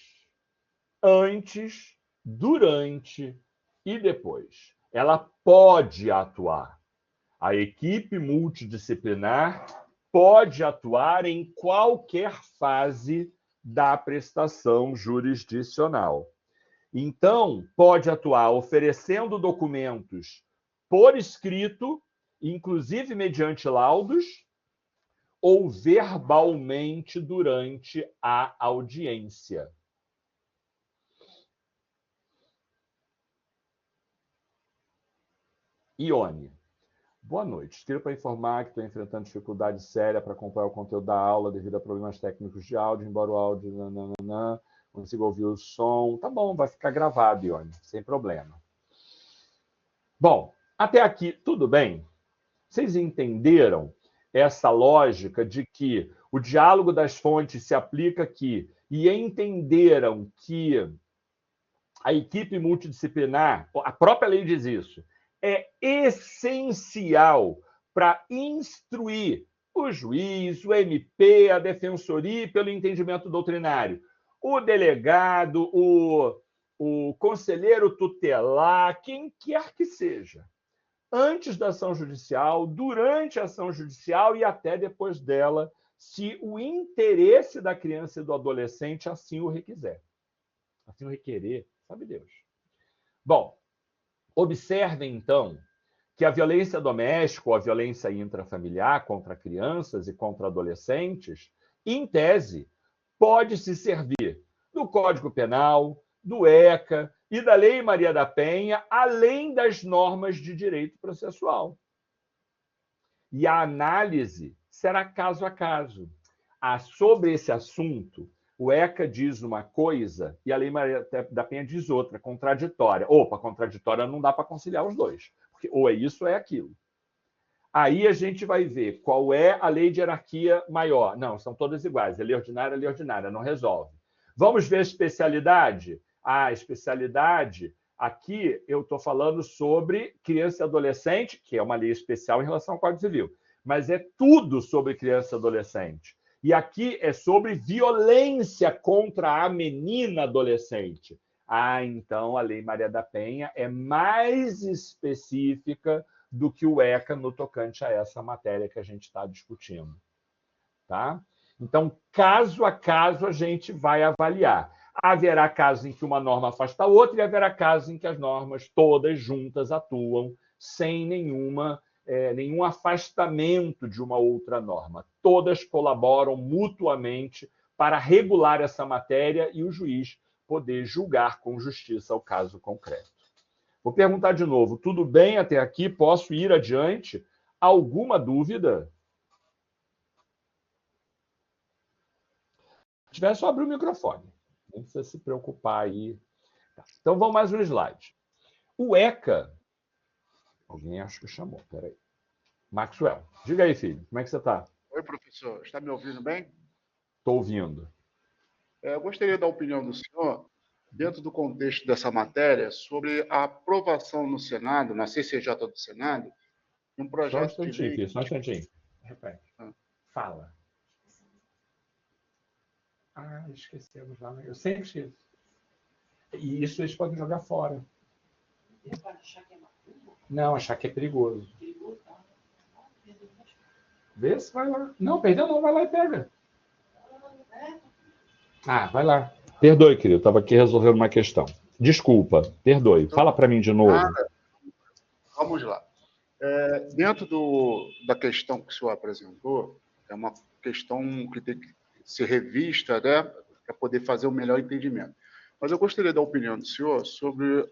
Antes, durante e depois. Ela pode atuar. A equipe multidisciplinar pode atuar em qualquer fase da prestação jurisdicional. Então, pode atuar oferecendo documentos por escrito, inclusive mediante laudos, ou verbalmente durante a audiência. Ione. Boa noite. Escrevo para informar que estou enfrentando dificuldade séria para acompanhar o conteúdo da aula devido a problemas técnicos de áudio, embora o áudio não consiga ouvir o som. Tá bom, vai ficar gravado, Ione, sem problema. Bom, até aqui tudo bem? Vocês entenderam essa lógica de que o diálogo das fontes se aplica aqui e entenderam que a equipe multidisciplinar, a própria lei diz isso, é essencial para instruir o juiz, o MP, a defensoria, pelo entendimento doutrinário, o delegado, o conselheiro tutelar, quem quer que seja, antes da ação judicial, durante a ação judicial e até depois dela, se o interesse da criança e do adolescente assim o requiser. Assim o requerer, sabe Deus. Bom, observem, então, que a violência doméstica ou a violência intrafamiliar contra crianças e contra adolescentes, em tese, pode se servir do Código Penal, do ECA e da Lei Maria da Penha, além das normas de direito processual. E a análise será caso a caso. Sobre esse assunto, o ECA diz uma coisa e a Lei Maria da Penha diz outra, contraditória. Opa, contraditória não dá para conciliar os dois, porque ou é isso ou é aquilo. Aí a gente vai ver qual é a lei de hierarquia maior. Não, são todas iguais. É lei ordinária, não resolve. Vamos ver a especialidade? A especialidade, aqui eu estou falando sobre criança e adolescente, que é uma lei especial em relação ao Código Civil, mas é tudo sobre criança e adolescente. E aqui é sobre violência contra a menina adolescente. Então a Lei Maria da Penha é mais específica do que o ECA no tocante a essa matéria que a gente está discutindo. Tá? Então, caso a caso, a gente vai avaliar. Haverá casos em que uma norma afasta a outra e haverá casos em que as normas todas juntas atuam sem nenhum afastamento de uma outra norma. Todas colaboram mutuamente para regular essa matéria e o juiz poder julgar com justiça o caso concreto. Vou perguntar de novo, tudo bem até aqui? Posso ir adiante? Alguma dúvida? Se tiver, só abrir o microfone. Não precisa se preocupar aí. Tá. Então, vamos mais um slide. O ECA... Alguém acho que chamou, peraí. Maxwell, diga aí, filho, como é que você está? Oi, professor. Está me ouvindo bem? Estou ouvindo. Eu gostaria da opinião do senhor, dentro do contexto dessa matéria, sobre a aprovação no Senado, na CCJ do Senado, de um projeto Só um instantinho, filho, só um instantinho. Repete. Fala. Esquecemos lá. Eu sempre esqueço. E isso eles podem jogar fora. Não, achar que é perigoso. Vê se vai lá. Não, perdeu não, vai lá e pega. Vai lá. Perdoe, querido, estava aqui resolvendo uma questão. Desculpa, perdoe. Fala para mim de novo. Vamos lá. Dentro da questão que o senhor apresentou, é uma questão que tem que ser revista, né, para poder fazer o melhor entendimento. Mas eu gostaria da opinião do senhor sobre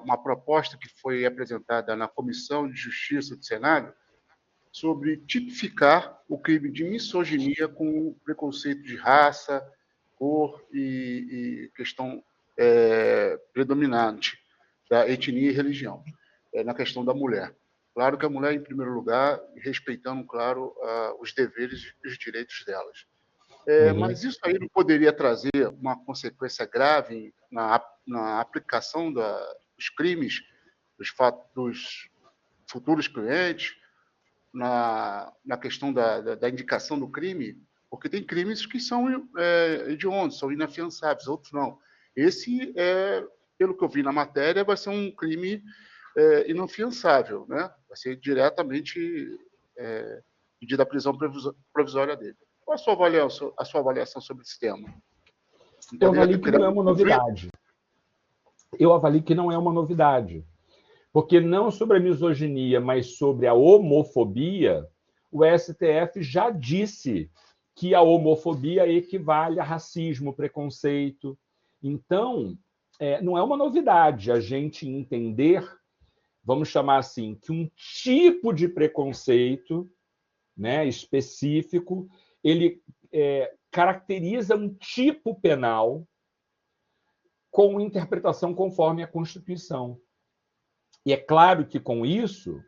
uma proposta que foi apresentada na Comissão de Justiça do Senado sobre tipificar o crime de misoginia com preconceito de raça, cor e questão predominante da etnia e religião, na questão da mulher. Claro que a mulher, em primeiro lugar, respeitando, claro, os deveres e os direitos delas. Mas isso aí não poderia trazer uma consequência grave na aplicação dos crimes, dos futuros clientes, na questão da indicação do crime? Porque tem crimes que são hediondos, são inafiançáveis, outros não. Esse, pelo que eu vi na matéria, vai ser um crime inafiançável, né? Vai ser diretamente pedida a prisão provisória dele. Qual a sua avaliação sobre esse tema? Eu avalio que não é uma novidade. Eu avalio que não é uma novidade. Porque não sobre a misoginia, mas sobre a homofobia, o STF já disse que a homofobia equivale a racismo, preconceito. Então, não é uma novidade a gente entender, vamos chamar assim, que um tipo de preconceito, né, específico, ele caracteriza um tipo penal com interpretação conforme a Constituição. E é claro que, com isso,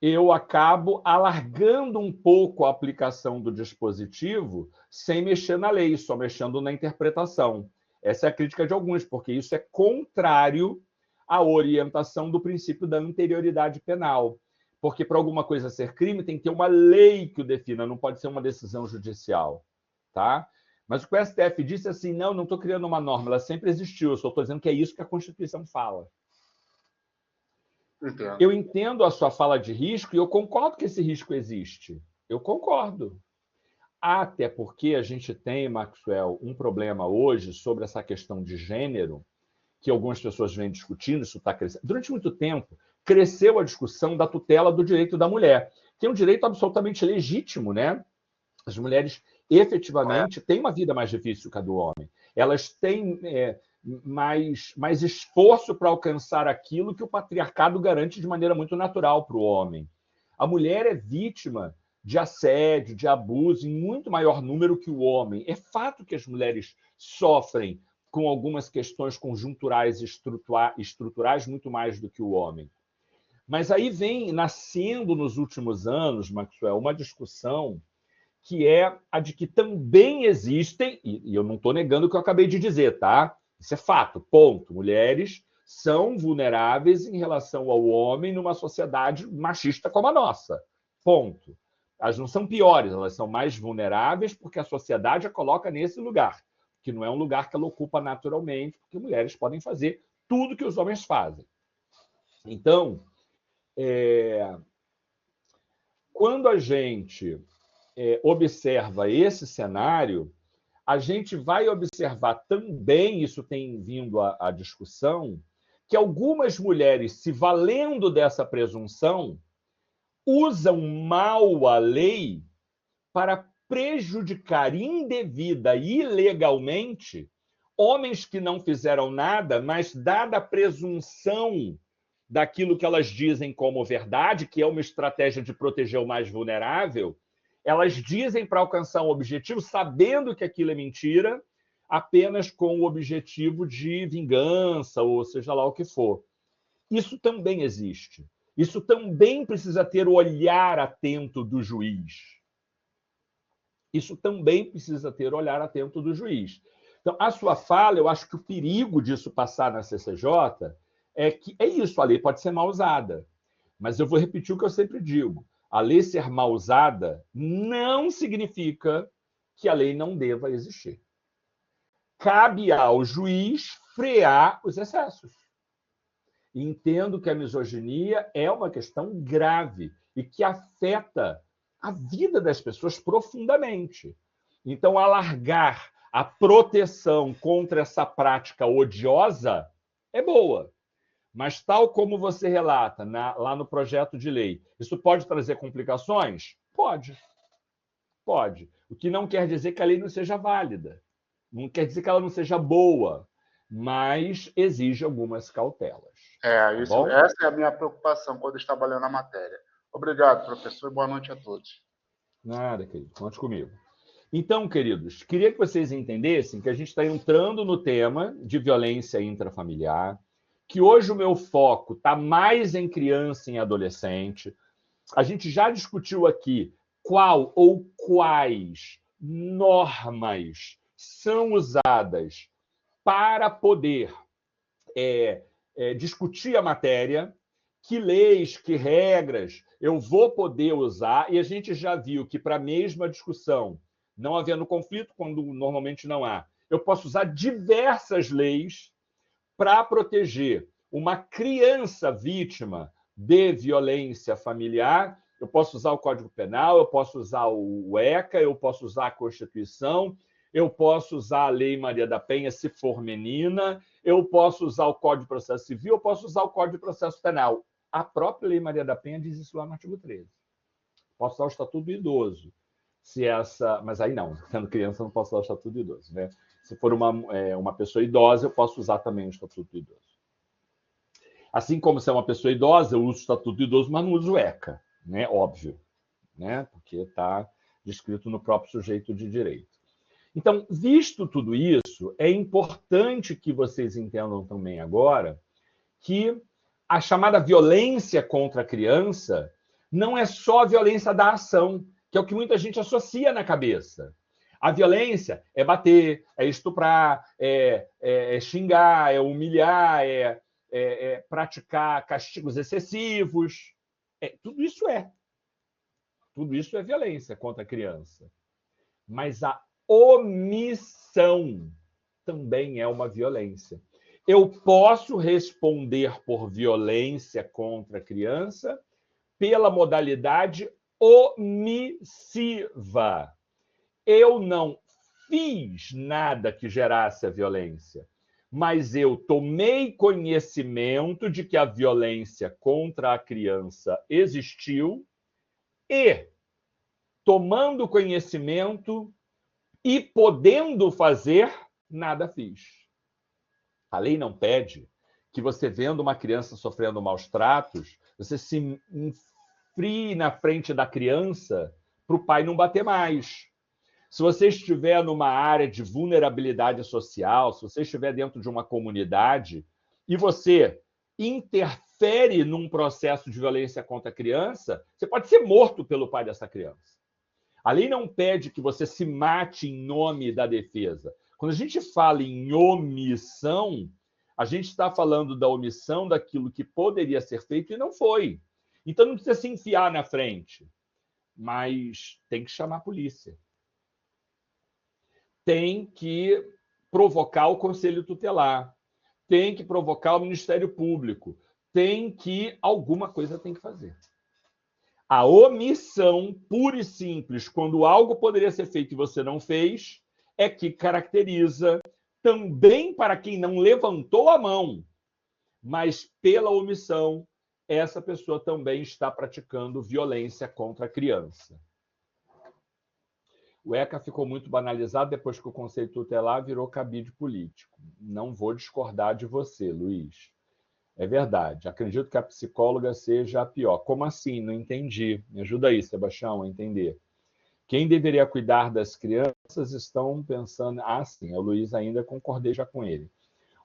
eu acabo alargando um pouco a aplicação do dispositivo sem mexer na lei, só mexendo na interpretação. Essa é a crítica de alguns, porque isso é contrário à orientação do princípio da anterioridade penal. Porque, para alguma coisa ser crime, tem que ter uma lei que o defina, não pode ser uma decisão judicial. Tá? Mas o que o STF disse assim, não estou criando uma norma, ela sempre existiu, eu só estou dizendo que é isso que a Constituição fala. Entendo. Eu entendo a sua fala de risco e eu concordo que esse risco existe. Eu concordo. Até porque a gente tem, Maxwell, um problema hoje sobre essa questão de gênero, que algumas pessoas vêm discutindo, isso está crescendo. Durante muito tempo, cresceu a discussão da tutela do direito da mulher, que é um direito absolutamente legítimo, né? As mulheres, efetivamente, têm uma vida mais difícil que a do homem. Elas têm mais esforço para alcançar aquilo que o patriarcado garante de maneira muito natural para o homem. A mulher é vítima de assédio, de abuso, em muito maior número que o homem. É fato que as mulheres sofrem com algumas questões conjunturais e estruturais muito mais do que o homem. Mas aí vem nascendo nos últimos anos, Maxwell, uma discussão que é a de que também existem, e eu não estou negando o que eu acabei de dizer, tá? Isso é fato, ponto. Mulheres são vulneráveis em relação ao homem numa sociedade machista como a nossa, ponto. Elas não são piores, elas são mais vulneráveis porque a sociedade a coloca nesse lugar, que não é um lugar que ela ocupa naturalmente, porque mulheres podem fazer tudo que os homens fazem. Então, quando a gente observa esse cenário, a gente vai observar também, isso tem vindo à discussão, que algumas mulheres, se valendo dessa presunção, usam mal a lei para prejudicar indevida e ilegalmente homens que não fizeram nada, mas dada a presunção daquilo que elas dizem como verdade, que é uma estratégia de proteger o mais vulnerável, elas dizem para alcançar um objetivo, sabendo que aquilo é mentira, apenas com o objetivo de vingança, ou seja lá o que for. Isso também existe. Isso também precisa ter o olhar atento do juiz. Isso também precisa ter o olhar atento do juiz. Então, a sua fala, eu acho que o perigo disso passar na CCJ é que é isso, a lei pode ser mal usada. Mas eu vou repetir o que eu sempre digo. A lei ser mal usada não significa que a lei não deva existir. Cabe ao juiz frear os excessos. E entendo que a misoginia é uma questão grave e que afeta a vida das pessoas profundamente. Então, alargar a proteção contra essa prática odiosa é boa. Mas, tal como você relata lá no projeto de lei, isso pode trazer complicações? Pode. Pode. O que não quer dizer que a lei não seja válida. Não quer dizer que ela não seja boa, mas exige algumas cautelas. Essa é a minha preocupação quando estou trabalhando na matéria. Obrigado, professor, e boa noite a todos. Nada, querido. Conte comigo. Então, queridos, queria que vocês entendessem que a gente está entrando no tema de violência intrafamiliar, que hoje o meu foco está mais em criança e em adolescente. A gente já discutiu aqui qual ou quais normas são usadas para poder discutir a matéria, que leis, que regras eu vou poder usar, e a gente já viu que para a mesma discussão, não havendo conflito, quando normalmente não há, eu posso usar diversas leis para proteger uma criança vítima de violência familiar. Eu posso usar o Código Penal, eu posso usar o ECA, eu posso usar a Constituição, eu posso usar a Lei Maria da Penha, se for menina, eu posso usar o Código de Processo Civil, eu posso usar o Código de Processo Penal. A própria Lei Maria da Penha diz isso lá no artigo 13. Posso usar o Estatuto do Idoso. Mas aí não, sendo criança, eu não posso usar o Estatuto do Idoso, né? Se for uma pessoa idosa, eu posso usar também o Estatuto do Idoso. Assim como se é uma pessoa idosa, eu uso o Estatuto do Idoso, mas não uso o ECA, né? Óbvio, né? Porque está descrito no próprio sujeito de direito. Então, visto tudo isso, é importante que vocês entendam também agora que a chamada violência contra a criança não é só a violência da ação, que é o que muita gente associa na cabeça. A violência é bater, é estuprar, é xingar, é humilhar, é praticar castigos excessivos. Tudo isso é. Tudo isso é violência contra a criança. Mas a omissão também é uma violência. Eu posso responder por violência contra a criança pela modalidade omissiva. Eu não fiz nada que gerasse a violência, mas eu tomei conhecimento de que a violência contra a criança existiu e, tomando conhecimento e podendo fazer, nada fiz. A lei não pede que você, vendo uma criança sofrendo maus tratos, você se enfrie na frente da criança para o pai não bater mais. Se você estiver numa área de vulnerabilidade social, se você estiver dentro de uma comunidade e você interfere num processo de violência contra a criança, você pode ser morto pelo pai dessa criança. A lei não pede que você se mate em nome da defesa. Quando a gente fala em omissão, a gente está falando da omissão daquilo que poderia ser feito e não foi. Então não precisa se enfiar na frente, mas tem que chamar a polícia. Tem que provocar o Conselho Tutelar, tem que provocar o Ministério Público, alguma coisa tem que fazer. A omissão, pura e simples, quando algo poderia ser feito e você não fez, é que caracteriza também para quem não levantou a mão, mas pela omissão, essa pessoa também está praticando violência contra a criança. O ECA ficou muito banalizado depois que o Conselho Tutelar virou cabide político. Não vou discordar de você, Luiz. É verdade. Acredito que a psicóloga seja a pior. Como assim? Não entendi. Me ajuda aí, Sebastião, a entender. Quem deveria cuidar das crianças estão pensando... Ah, sim, o Luiz ainda concordei já com ele.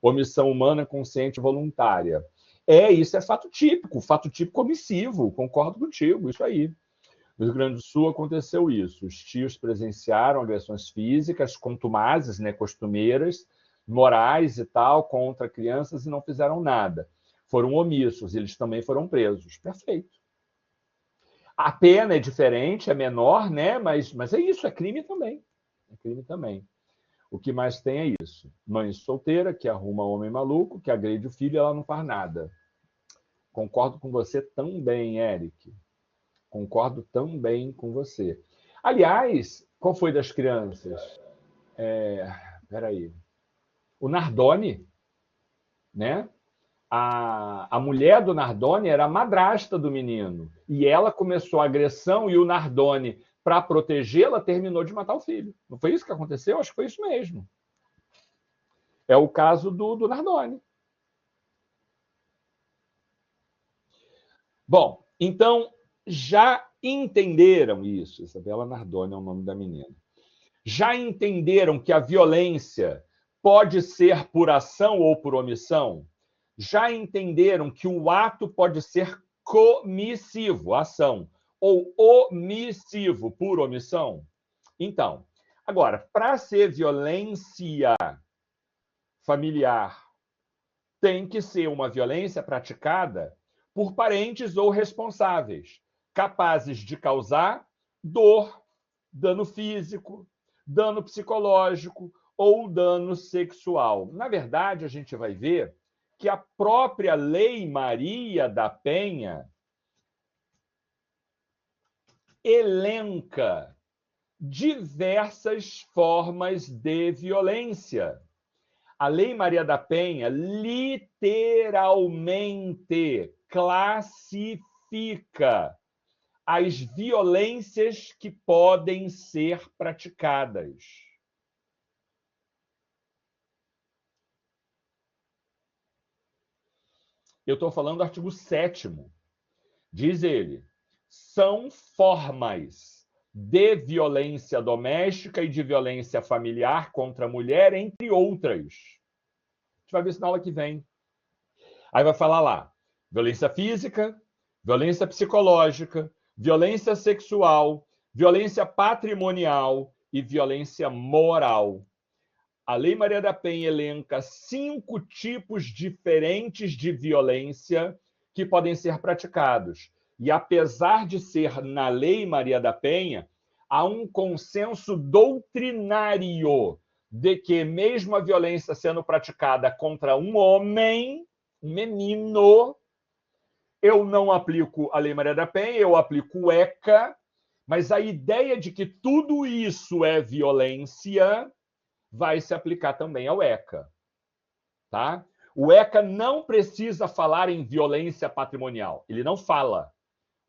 Omissão humana consciente e voluntária. Isso é fato típico omissivo. Concordo contigo, isso aí. No Rio Grande do Sul aconteceu isso. Os tios presenciaram agressões físicas, contumazes, né, costumeiras, morais e tal, contra crianças e não fizeram nada. Foram omissos, eles também foram presos. Perfeito. A pena é diferente, é menor, né? Mas é isso, é crime também. É crime também. O que mais tem é isso. Mãe solteira que arruma homem maluco, que agride o filho e ela não faz nada. Concordo com você também, Eric. Concordo também com você. Aliás, qual foi das crianças? Peraí. O Nardoni, né? A mulher do Nardoni era a madrasta do menino. E ela começou a agressão e o Nardoni, para protegê-la, terminou de matar o filho. Não foi isso que aconteceu? Acho que foi isso mesmo. É o caso do Nardoni. Bom, então já entenderam isso. Isabela Nardoni é o nome da menina. Já entenderam que a violência pode ser por ação ou por omissão? Já entenderam que o ato pode ser comissivo, ação, ou omissivo, por omissão? Então, agora, para ser violência familiar, tem que ser uma violência praticada por parentes ou responsáveis, capazes de causar dor, dano físico, dano psicológico ou dano sexual. Na verdade, a gente vai ver que a própria Lei Maria da Penha elenca diversas formas de violência. A Lei Maria da Penha literalmente classifica as violências que podem ser praticadas. Eu estou falando do artigo 7º. Diz ele, são formas de violência doméstica e de violência familiar contra a mulher, entre outras. A gente vai ver isso na aula que vem. Aí vai falar lá, violência física, violência psicológica, violência sexual, violência patrimonial e violência moral. A Lei Maria da Penha elenca 5 tipos diferentes de violência que podem ser praticados. E apesar de ser na Lei Maria da Penha, há um consenso doutrinário de que mesmo a violência sendo praticada contra um homem, um menino, eu não aplico a Lei Maria da Penha, eu aplico o ECA, mas a ideia de que tudo isso é violência vai se aplicar também ao ECA. Tá? O ECA não precisa falar em violência patrimonial. Ele não fala.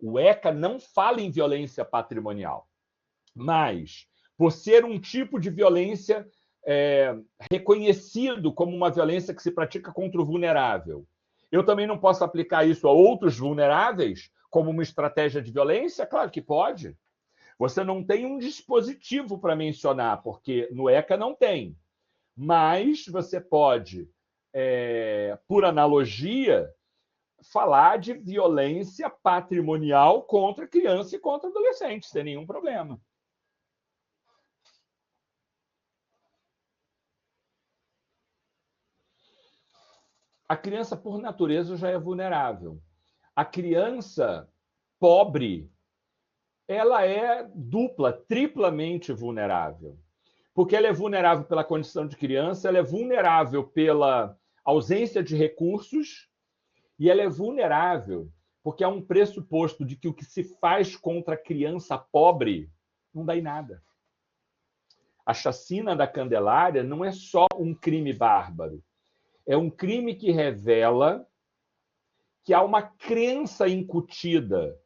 O ECA não fala em violência patrimonial. Mas, por ser um tipo de violência reconhecido como uma violência que se pratica contra o vulnerável, eu também não posso aplicar isso a outros vulneráveis como uma estratégia de violência? Claro que pode. Você não tem um dispositivo para mencionar, porque no ECA não tem. Mas você pode, por analogia, falar de violência patrimonial contra criança e contra adolescente, sem nenhum problema. A criança, por natureza, já é vulnerável. A criança pobre, ela é dupla, triplamente vulnerável. Porque ela é vulnerável pela condição de criança, ela é vulnerável pela ausência de recursos e ela é vulnerável porque há um pressuposto de que o que se faz contra a criança pobre não dá em nada. A chacina da Candelária não é só um crime bárbaro, é um crime que revela que há uma crença incutida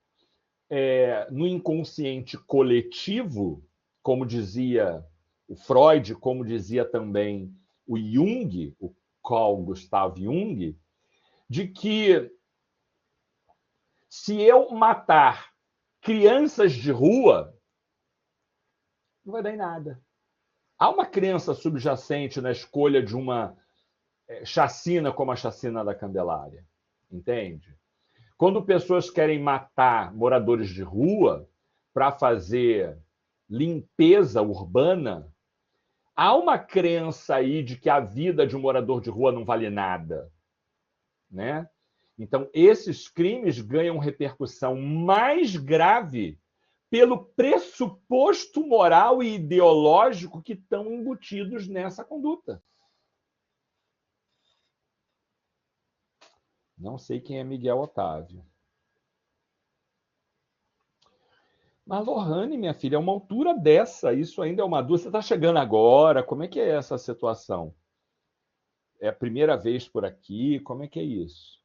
no inconsciente coletivo, como dizia o Freud, como dizia também o Jung, o Carl Gustav Jung, de que se eu matar crianças de rua, não vai dar em nada. Há uma crença subjacente na escolha de uma chacina como a chacina da Candelária, entende? Quando pessoas querem matar moradores de rua para fazer limpeza urbana, há uma crença aí de que a vida de um morador de rua não vale nada, né? Então, esses crimes ganham repercussão mais grave pelo pressuposto moral e ideológico que estão embutidos nessa conduta. Não sei quem é Miguel Otávio. Mas, Lohane, minha filha, é uma altura dessa, isso ainda é uma dúvida. Você está chegando agora, como é que é essa situação? É a primeira vez por aqui? Como é que é isso?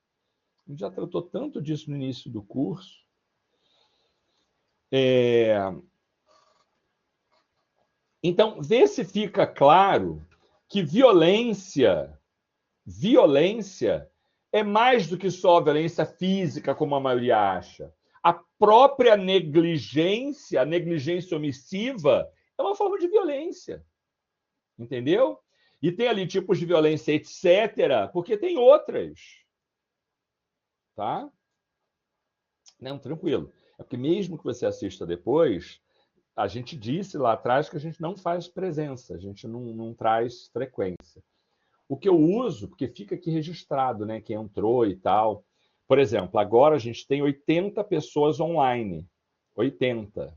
A gente já tratou tanto disso no início do curso. Então, vê se fica claro que violência é mais do que só violência física, como a maioria acha. A própria negligência, a negligência omissiva, é uma forma de violência. Entendeu? E tem ali tipos de violência, etc., porque tem outras. Tá? Não, tranquilo. É porque mesmo que você assista depois, a gente disse lá atrás que a gente não faz presença, a gente não traz frequência. O que eu uso, porque fica aqui registrado, né? Quem entrou e tal. Por exemplo, agora a gente tem 80 pessoas online. 80.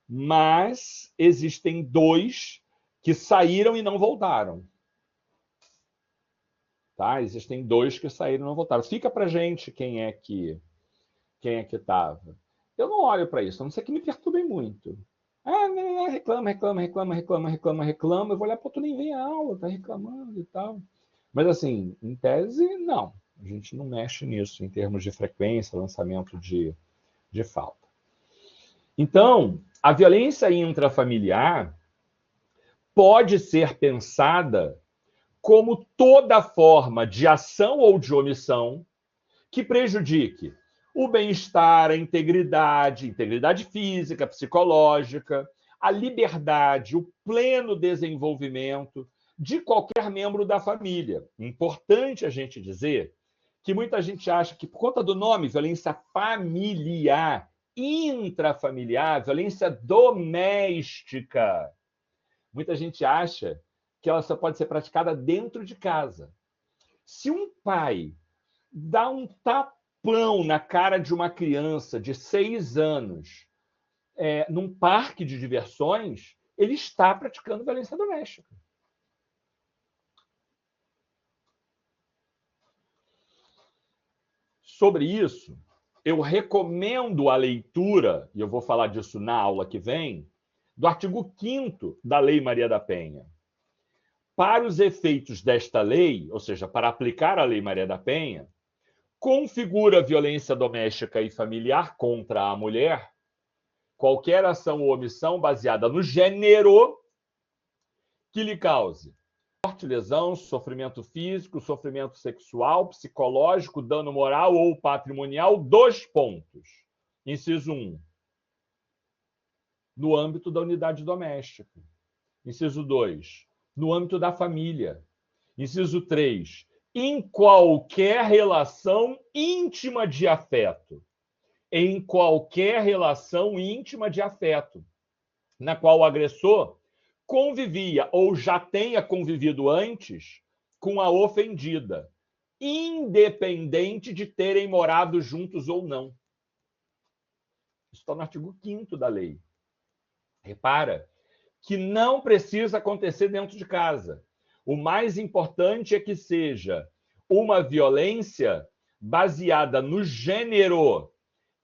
Mas existem 2 que saíram e não voltaram. Tá? Existem 2 que saíram e não voltaram. Fica pra gente quem é que estava. Eu não olho para isso, a não ser que me perturbem muito. Reclama. Eu vou olhar, pô, tu nem vem a aula, tá reclamando e tal. Mas, assim, em tese, não. A gente não mexe nisso em termos de frequência, lançamento de falta. Então, a violência intrafamiliar pode ser pensada como toda forma de ação ou de omissão que prejudique o bem-estar, a integridade física, psicológica, a liberdade, o pleno desenvolvimento de qualquer membro da família. Importante a gente dizer que muita gente acha que, por conta do nome, violência familiar, intrafamiliar, violência doméstica, muita gente acha que ela só pode ser praticada dentro de casa. Se um pai dá um tapão na cara de uma criança de 6 anos num parque de diversões, ele está praticando violência doméstica. Sobre isso, eu recomendo a leitura, e eu vou falar disso na aula que vem, do artigo 5º da Lei Maria da Penha. Para os efeitos desta lei, ou seja, para aplicar a Lei Maria da Penha, configura violência doméstica e familiar contra a mulher qualquer ação ou omissão baseada no gênero que lhe cause morte, lesão, sofrimento físico, sofrimento sexual, psicológico, dano moral ou patrimonial, 2 pontos. Inciso 1. No âmbito da unidade doméstica. Inciso 2. No âmbito da família. Inciso 3. Em qualquer relação íntima de afeto. Em qualquer relação íntima de afeto, na qual o agressor convivia ou já tenha convivido antes com a ofendida, independente de terem morado juntos ou não. Isso está no artigo 5º da lei. Repara que não precisa acontecer dentro de casa. O mais importante é que seja uma violência baseada no gênero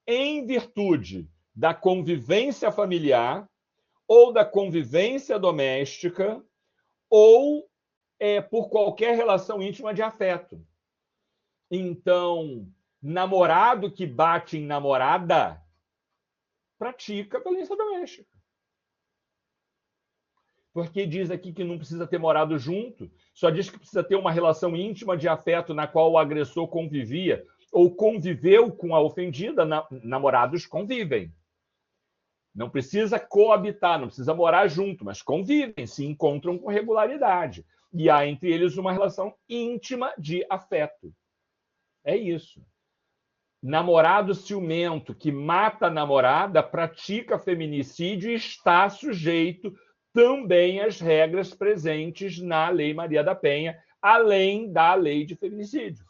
em virtude da convivência familiar ou da convivência doméstica ou por qualquer relação íntima de afeto. Então, namorado que bate em namorada pratica violência doméstica. Porque diz aqui que não precisa ter morado junto, só diz que precisa ter uma relação íntima de afeto na qual o agressor convivia ou conviveu com a ofendida. Namorados convivem. Não precisa coabitar, não precisa morar junto, mas convivem, se encontram com regularidade. E há entre eles uma relação íntima de afeto. É isso. Namorado ciumento que mata a namorada pratica feminicídio e está sujeito também às regras presentes na Lei Maria da Penha, além da lei de feminicídio.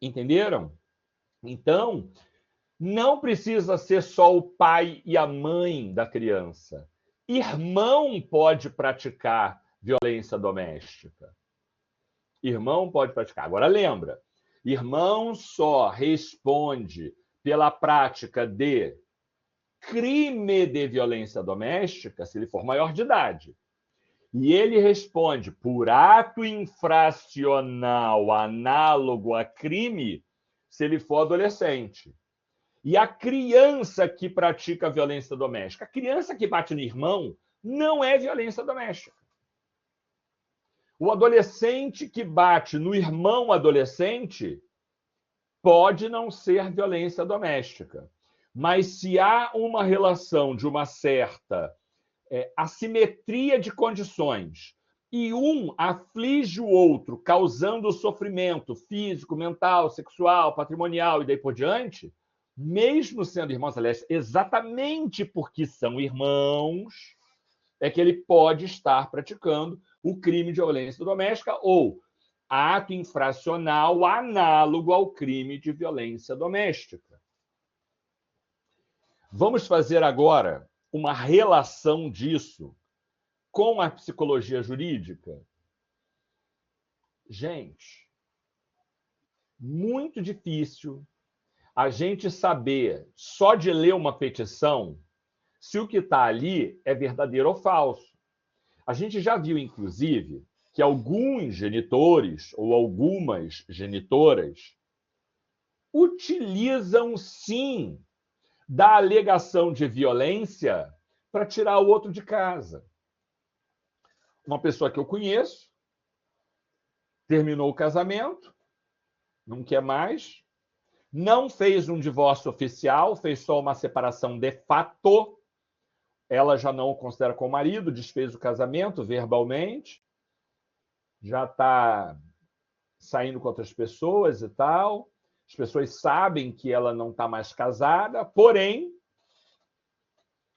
Entenderam? Então, não precisa ser só o pai e a mãe da criança. Irmão pode praticar violência doméstica. Irmão pode praticar. Agora, lembra, irmão só responde pela prática de crime de violência doméstica se ele for maior de idade. E ele responde por ato infracional análogo a crime se ele for adolescente. E a criança que pratica violência doméstica, a criança que bate no irmão, não é violência doméstica. O adolescente que bate no irmão adolescente pode não ser violência doméstica. Mas se há uma relação de uma certa assimetria de condições e um aflige o outro, causando sofrimento físico, mental, sexual, patrimonial e daí por diante, mesmo sendo irmãos, aliás, exatamente porque são irmãos, é que ele pode estar praticando o crime de violência doméstica ou ato infracional análogo ao crime de violência doméstica. Vamos fazer agora uma relação disso com a psicologia jurídica? Gente, muito difícil a gente saber, só de ler uma petição, se o que está ali é verdadeiro ou falso. A gente já viu, inclusive, que alguns genitores ou algumas genitoras utilizam, sim, da alegação de violência para tirar o outro de casa. Uma pessoa que eu conheço terminou o casamento, não quer mais, não fez um divórcio oficial, fez só uma separação de fato. Ela já não o considera como marido, desfez o casamento verbalmente, já está saindo com outras pessoas e tal. As pessoas sabem que ela não está mais casada, porém,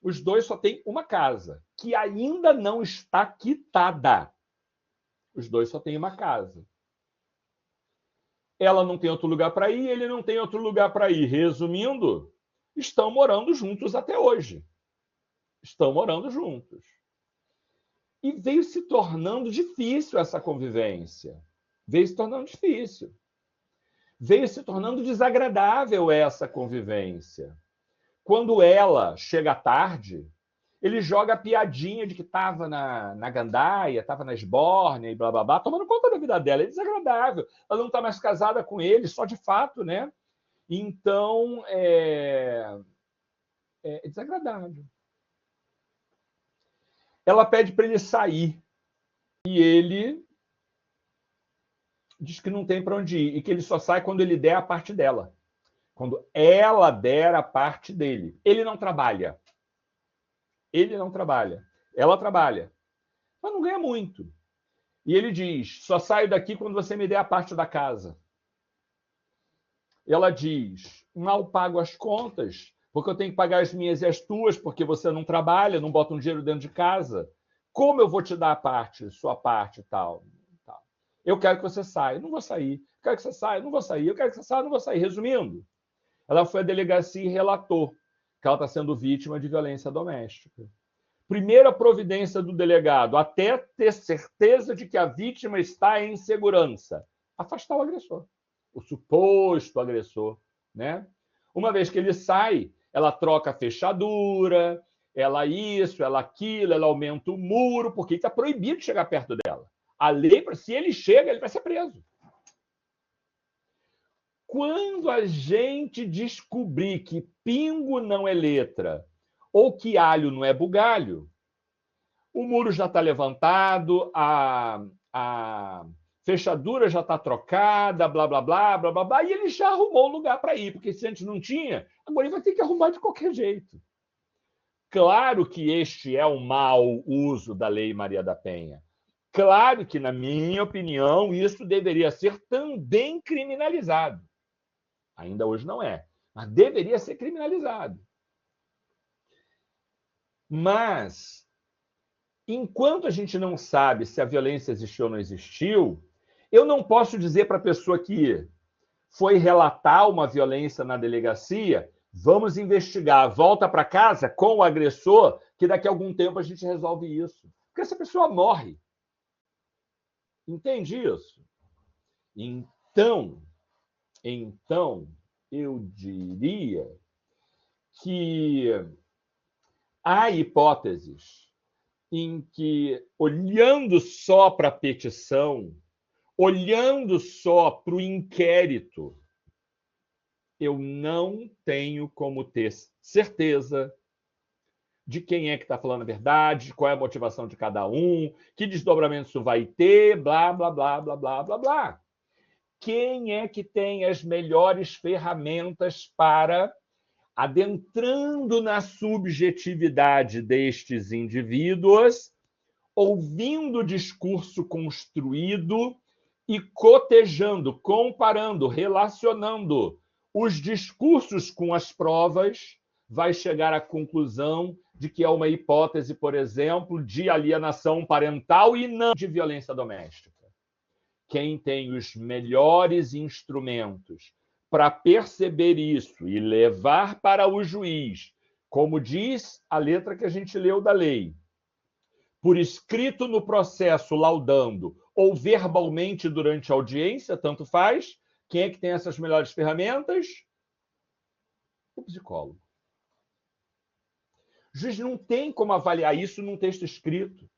os dois só têm uma casa, que ainda não está quitada. Os dois só têm uma casa. Ela não tem outro lugar para ir, ele não tem outro lugar para ir. Resumindo, estão morando juntos até hoje. Estão morando juntos. E veio se tornando difícil essa convivência. Veio se tornando difícil. Veio se tornando desagradável essa convivência. Quando ela chega tarde, ele joga a piadinha de que estava na gandaia, estava na esbórnia e blá, blá, blá, tomando conta da vida dela. É desagradável. Ela não está mais casada com ele, só de fato, né? Então, é desagradável. Ela pede para ele sair e ele diz que não tem para onde ir e que ele só sai quando ele der a parte dela. Quando ela der a parte dele. Ele não trabalha. Ele não trabalha. Ela trabalha. Mas não ganha muito. E ele diz, só saio daqui quando você me der a parte da casa. Ela diz, mal pago as contas, porque eu tenho que pagar as minhas e as tuas, porque você não trabalha, não bota um dinheiro dentro de casa. Como eu vou te dar a parte, sua parte e tal? Eu quero que você saia. Não vou sair. Eu quero que você saia. Não vou sair. Eu quero que você saia. Não vou sair. Resumindo, ela foi à delegacia e relatou que ela está sendo vítima de violência doméstica. Primeira providência do delegado, até ter certeza de que a vítima está em segurança, afastar o agressor, o suposto agressor, né? Uma vez que ele sai, ela troca a fechadura, ela isso, ela aquilo, ela aumenta o muro, porque está proibido de chegar perto dela. A lei, se ele chega, ele vai ser preso. Quando a gente descobrir que pingo não é letra ou que alho não é bugalho, o muro já está levantado, a fechadura já está trocada, blá, blá, blá, blá, blá, blá, e ele já arrumou um lugar para ir, porque se antes não tinha, agora ele vai ter que arrumar de qualquer jeito. Claro que este é um mau uso da Lei Maria da Penha. Claro que, na minha opinião, isso deveria ser também criminalizado. Ainda hoje não é, mas deveria ser criminalizado. Mas, enquanto a gente não sabe se a violência existiu ou não existiu, eu não posso dizer para a pessoa que foi relatar uma violência na delegacia, vamos investigar, volta para casa com o agressor, que daqui a algum tempo a gente resolve isso. Porque essa pessoa morre. Entende isso? Então, eu diria que há hipóteses em que, olhando só para a petição, olhando só para o inquérito, eu não tenho como ter certeza de quem é que está falando a verdade, qual é a motivação de cada um, que desdobramento isso vai ter, blá, blá, blá, blá, blá, blá, blá. Quem é que tem as melhores ferramentas para, adentrando na subjetividade destes indivíduos, ouvindo o discurso construído e cotejando, comparando, relacionando os discursos com as provas, vai chegar à conclusão de que é uma hipótese, por exemplo, de alienação parental e não de violência doméstica. Quem tem os melhores instrumentos para perceber isso e levar para o juiz, como diz a letra que a gente leu da lei, por escrito no processo laudando ou verbalmente durante a audiência, tanto faz, quem é que tem essas melhores ferramentas? O psicólogo. O juiz não tem como avaliar isso num texto escrito.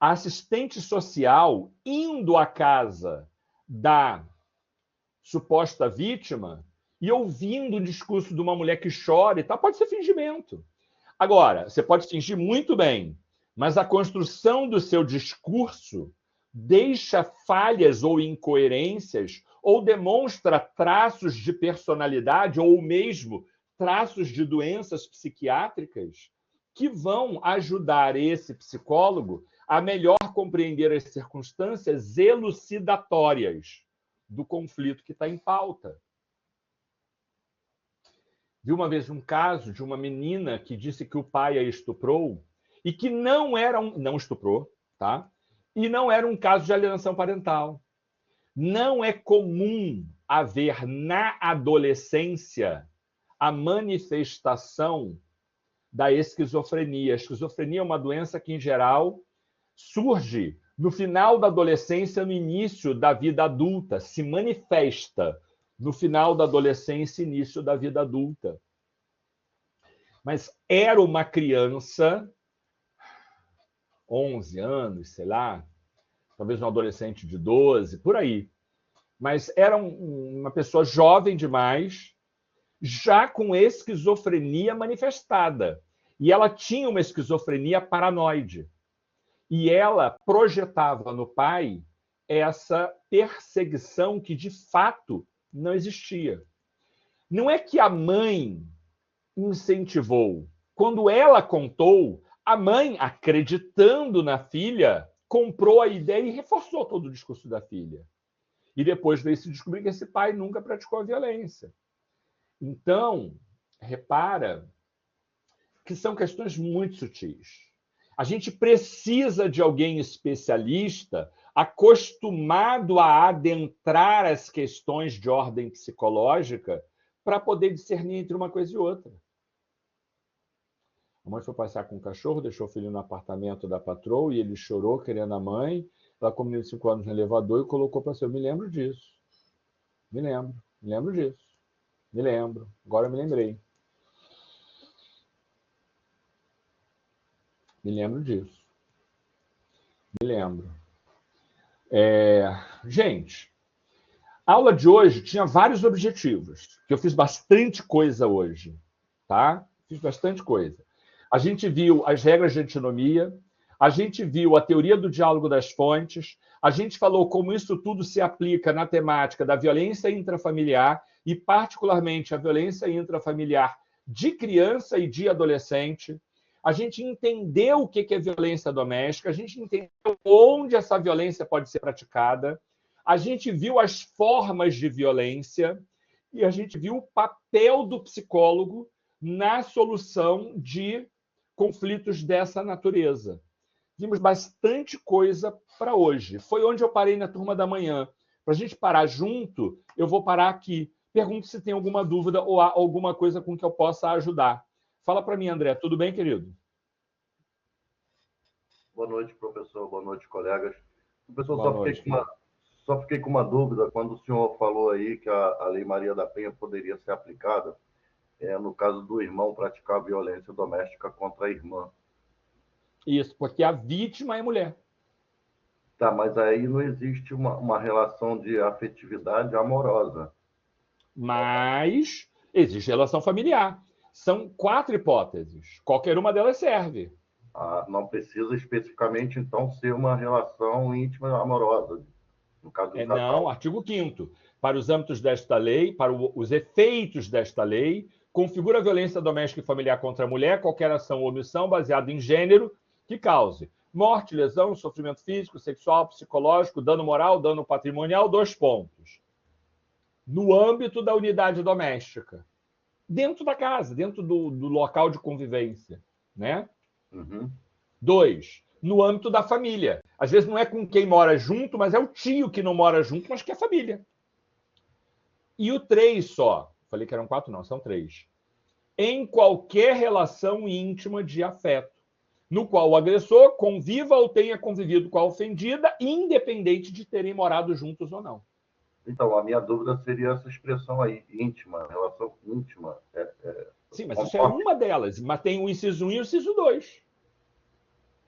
A assistente social, indo à casa da suposta vítima e ouvindo o discurso de uma mulher que chora e tal, pode ser fingimento. Agora, você pode fingir muito bem, mas a construção do seu discurso deixa falhas ou incoerências ou demonstra traços de personalidade ou mesmo traços de doenças psiquiátricas que vão ajudar esse psicólogo a melhor compreender as circunstâncias elucidatórias do conflito que está em pauta. Vi uma vez um caso de uma menina que disse que o pai a estuprou e que não estuprou, tá? E não era um caso de alienação parental. Não é comum haver na adolescência a manifestação da esquizofrenia. A esquizofrenia é uma doença que, em geral, surge no final da adolescência, no início da vida adulta, se manifesta no final da adolescência e início da vida adulta. Mas era uma criança, 11 anos, sei lá, talvez um adolescente de 12, por aí. Mas era uma pessoa jovem demais, já com esquizofrenia manifestada. E ela tinha uma esquizofrenia paranoide. E ela projetava no pai essa perseguição que, de fato, não existia. Não é que a mãe incentivou. Quando ela contou, a mãe, acreditando na filha, comprou a ideia e reforçou todo o discurso da filha. E depois veio se descobrir que esse pai nunca praticou a violência. Então, repara que são questões muito sutis. A gente precisa de alguém especialista, acostumado a adentrar as questões de ordem psicológica, para poder discernir entre uma coisa e outra. A mãe foi passear com o cachorro, deixou o filho no apartamento da patroa e ele chorou, querendo a mãe. Ela, com o menino de 5 anos no elevador, e colocou para si. Eu me lembro disso. Me lembro disso. Me lembro. Agora eu me lembrei. Me lembro disso. Me lembro. Gente, a aula de hoje tinha vários objetivos, que eu fiz bastante coisa hoje, tá? Fiz bastante coisa. A gente viu as regras de antinomia, a gente viu a teoria do diálogo das fontes, a gente falou como isso tudo se aplica na temática da violência intrafamiliar e, particularmente, a violência intrafamiliar de criança e de adolescente. A gente entendeu o que é violência doméstica, a gente entendeu onde essa violência pode ser praticada, a gente viu as formas de violência e a gente viu o papel do psicólogo na solução de conflitos dessa natureza. Vimos bastante coisa para hoje. Foi onde eu parei na turma da manhã. Para a gente parar junto, eu vou parar aqui. Pergunto se tem alguma dúvida ou há alguma coisa com que eu possa ajudar. Fala para mim, André. Tudo bem, querido? Boa noite, professor. Boa noite, colegas. Professor, só fiquei com uma dúvida quando o senhor falou aí que a Lei Maria da Penha poderia ser aplicada. no caso do irmão praticar violência doméstica contra a irmã. Isso, porque a vítima é mulher. Tá, mas aí não existe uma relação de afetividade amorosa. Mas existe relação familiar. São 4 hipóteses. Qualquer uma delas serve. Não precisa especificamente, então, ser uma relação íntima amorosa. No caso do casal. Não, artigo 5º. Para os âmbitos desta lei, para os efeitos desta lei, configura a violência doméstica e familiar contra a mulher qualquer ação ou omissão baseada em gênero que cause morte, lesão, sofrimento físico, sexual, psicológico, dano moral, dano patrimonial, 2 pontos. No âmbito da unidade doméstica. Dentro da casa, dentro do local de convivência. Né? Uhum. 2, no âmbito da família. Às vezes não é com quem mora junto, mas é o tio que não mora junto, mas que é família. E o 3 só. Falei que eram 4, não, são 3. Em qualquer relação íntima de afeto, no qual o agressor conviva ou tenha convivido com a ofendida, independente de terem morado juntos ou não. Então, a minha dúvida seria essa expressão aí, íntima, relação íntima. Sim, mas isso é uma delas. Mas tem o inciso 1 e o inciso 2.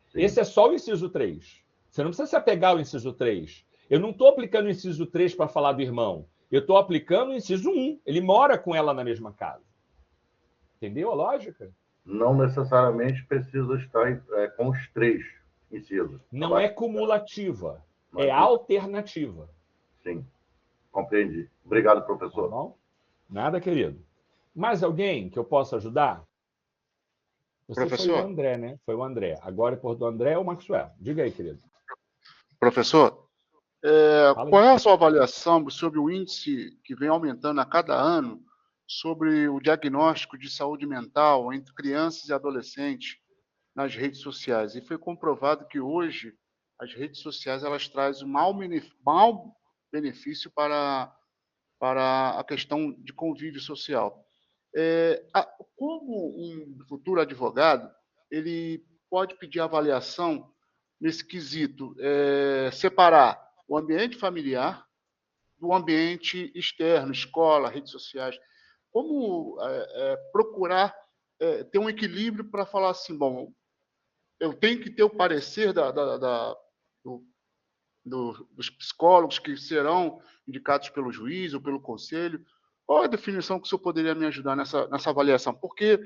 Sim. Esse é só o inciso 3. Você não precisa se apegar ao inciso 3. Eu não estou aplicando o inciso 3 para falar do irmão. Eu estou aplicando o inciso 1. Ele mora com ela na mesma casa. Entendeu a lógica? Não necessariamente precisa estar com os 3 incisos. Não é cumulativa. É alternativa. Sim, compreendi. Obrigado, professor. Tá bom? Nada, querido. Mais alguém que eu possa ajudar? Você Professor? Foi o André, né? Foi o André. Agora, por do André, é o Maxwell. Diga aí, querido. Professor, qual é a sua avaliação sobre o índice que vem aumentando a cada ano sobre o diagnóstico de saúde mental entre crianças e adolescentes nas redes sociais? E foi comprovado que hoje as redes sociais elas trazem um mau benefício para a questão de convívio social. Como um futuro advogado, ele pode pedir avaliação nesse quesito, separar o ambiente familiar do ambiente externo, escola, redes sociais. Como procurar ter um equilíbrio para falar assim, bom, eu tenho que ter o parecer dos psicólogos que serão indicados pelo juiz ou pelo conselho. Qual é a definição que o senhor poderia me ajudar nessa avaliação? Porque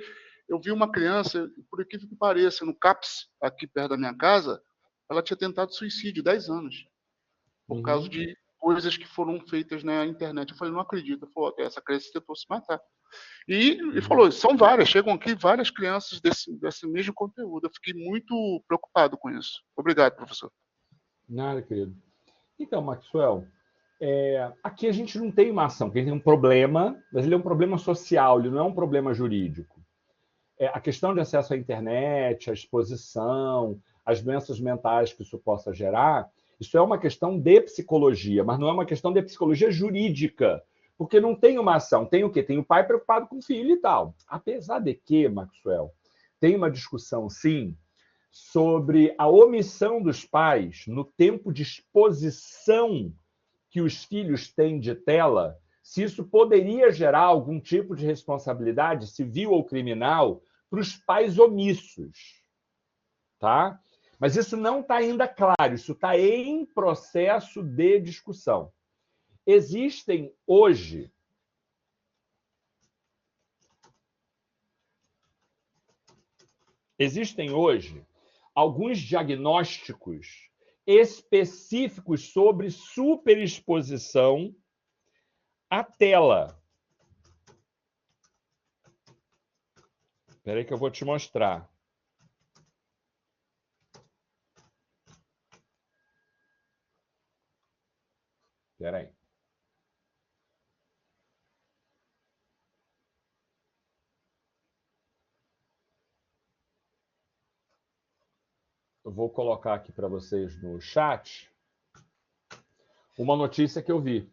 eu vi uma criança, por incrível que pareça, no CAPS, aqui perto da minha casa, ela tinha tentado suicídio 10 anos, por causa de coisas que foram feitas na internet. Eu falei, não acredito. Eu falei, essa criança tentou se matar. E ele falou, são várias, chegam aqui várias crianças desse mesmo conteúdo. Eu fiquei muito preocupado com isso. Obrigado, professor. Nada, querido. Então, Maxwell, aqui a gente não tem uma ação, porque a gente tem um problema, mas ele é um problema social, ele não é um problema jurídico. A questão de acesso à internet, a exposição, as doenças mentais que isso possa gerar, isso é uma questão de psicologia, mas não é uma questão de psicologia jurídica, porque não tem uma ação. Tem o quê? Tem o pai preocupado com o filho e tal. Apesar de que, Maxwell, tem uma discussão, sim, sobre a omissão dos pais no tempo de exposição que os filhos têm de tela, se isso poderia gerar algum tipo de responsabilidade civil ou criminal para os pais omissos. Tá? Mas isso não está ainda claro, isso está em processo de discussão. Existem hoje alguns diagnósticos específicos sobre superexposição à tela. Espera aí que eu vou te mostrar. Espera aí. Eu vou colocar aqui para vocês no chat uma notícia que eu vi.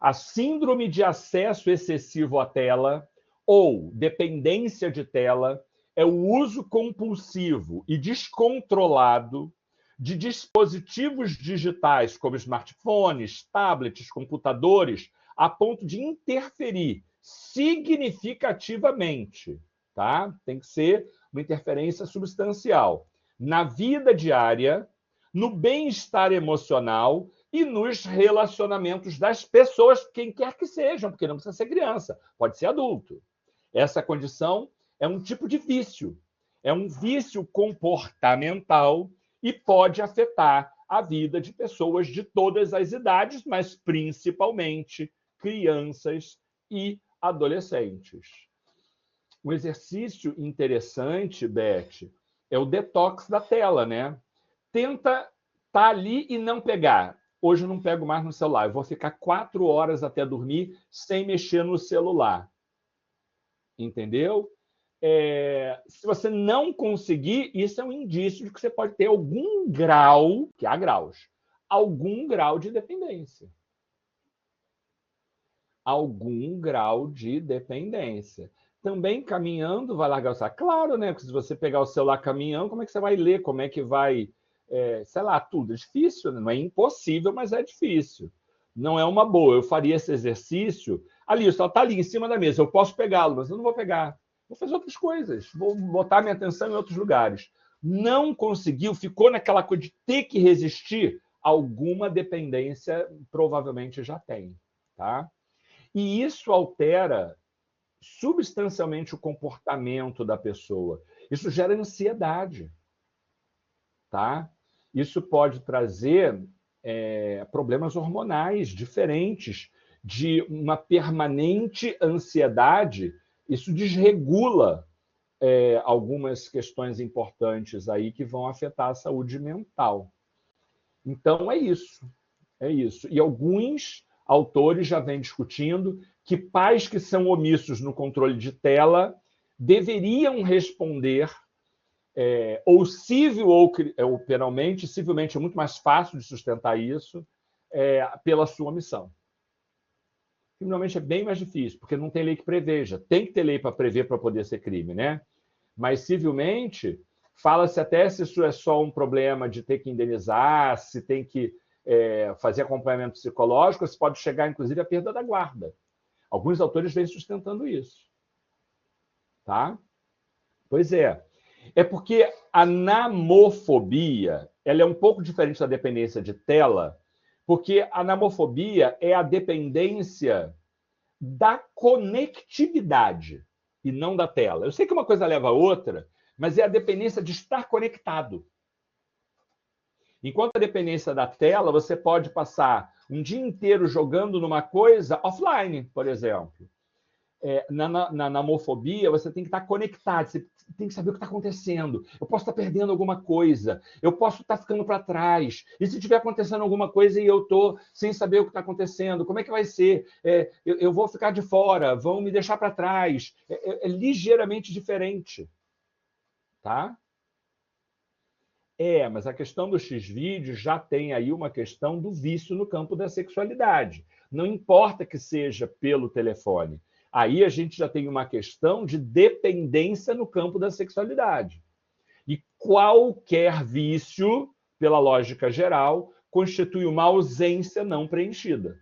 A síndrome de acesso excessivo à tela ou dependência de tela é o uso compulsivo e descontrolado de dispositivos digitais como smartphones, tablets, computadores, a ponto de interferir significativamente, tá? Tem que ser uma interferência substancial na vida diária, no bem-estar emocional e nos relacionamentos das pessoas, quem quer que sejam, porque não precisa ser criança, pode ser adulto. Essa condição é um tipo de vício, é um vício comportamental e pode afetar a vida de pessoas de todas as idades, mas principalmente crianças e adolescentes. Um exercício interessante, Beth, é o detox da tela, né? Tenta estar ali e não pegar. Hoje eu não pego mais no celular, eu vou ficar 4 horas até dormir sem mexer no celular. Entendeu? Se você não conseguir, isso é um indício de que você pode ter algum grau, que há graus, algum grau de dependência. Algum grau de dependência. Também caminhando vai largar o celular. Claro, né? Porque se você pegar o celular caminhando, como é que você vai ler? Como é que vai... sei lá, tudo. É difícil, né? Não é impossível, mas é difícil. Não é uma boa. Eu faria esse exercício... Ali, o celular está ali, em cima da mesa. Eu posso pegá-lo, mas eu não vou pegar. Vou fazer outras coisas. Vou botar minha atenção em outros lugares. Não conseguiu, ficou naquela coisa de ter que resistir, alguma dependência provavelmente já tem, tá? E isso altera substancialmente o comportamento da pessoa. Isso gera ansiedade, tá? Isso pode trazer problemas hormonais diferentes, de uma permanente ansiedade. Isso desregula algumas questões importantes aí que vão afetar a saúde mental. Então, é isso. É isso. E alguns autores já vêm discutindo que pais que são omissos no controle de tela deveriam responder, ou civil ou penalmente, civilmente é muito mais fácil de sustentar isso, pela sua omissão. Criminalmente é bem mais difícil, porque não tem lei que preveja. Tem que ter lei para prever para poder ser crime, né? Mas civilmente, fala-se até se isso é só um problema de ter que indenizar, se tem que fazer acompanhamento psicológico, se pode chegar, inclusive, à perda da guarda. Alguns autores vêm sustentando isso. Tá? Pois é. É porque a namofobia ela é um pouco diferente da dependência de tela, porque a namofobia é a dependência da conectividade e não da tela. Eu sei que uma coisa leva a outra, mas é a dependência de estar conectado. Enquanto a dependência da tela, você pode passar um dia inteiro jogando numa coisa offline, por exemplo. Na namofobia, você tem que estar conectado, você tem que saber o que está acontecendo. Eu posso estar perdendo alguma coisa, eu posso estar ficando para trás. E se estiver acontecendo alguma coisa e eu estou sem saber o que está acontecendo, como é que vai ser? Eu vou ficar de fora, vão me deixar para trás. É ligeiramente diferente. Tá? Mas a questão do X-vídeo já tem aí uma questão do vício no campo da sexualidade. Não importa que seja pelo telefone. Aí a gente já tem uma questão de dependência no campo da sexualidade. E qualquer vício, pela lógica geral, constitui uma ausência não preenchida.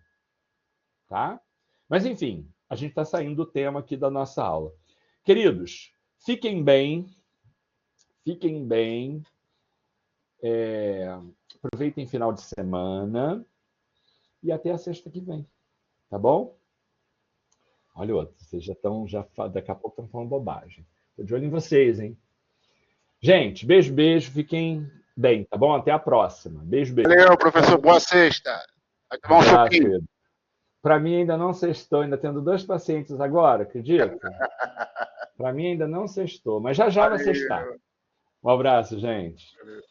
Tá? Mas, enfim, a gente está saindo do tema aqui da nossa aula. Queridos, fiquem bem. Fiquem bem. Aproveitem final de semana. E até a sexta que vem. Tá bom? Olha o outro, vocês daqui a pouco estão falando bobagem. Estou de olho em vocês, hein? Gente, beijo, beijo. Fiquem bem, tá bom? Até a próxima. Beijo, beijo. Valeu, professor. Boa sexta. Vai tomar um choquinho. Para mim ainda não sextou. Ainda tendo 2 pacientes agora, acredita? Para mim ainda não sextou. Mas já vai sextar. Um abraço, gente. Valeu.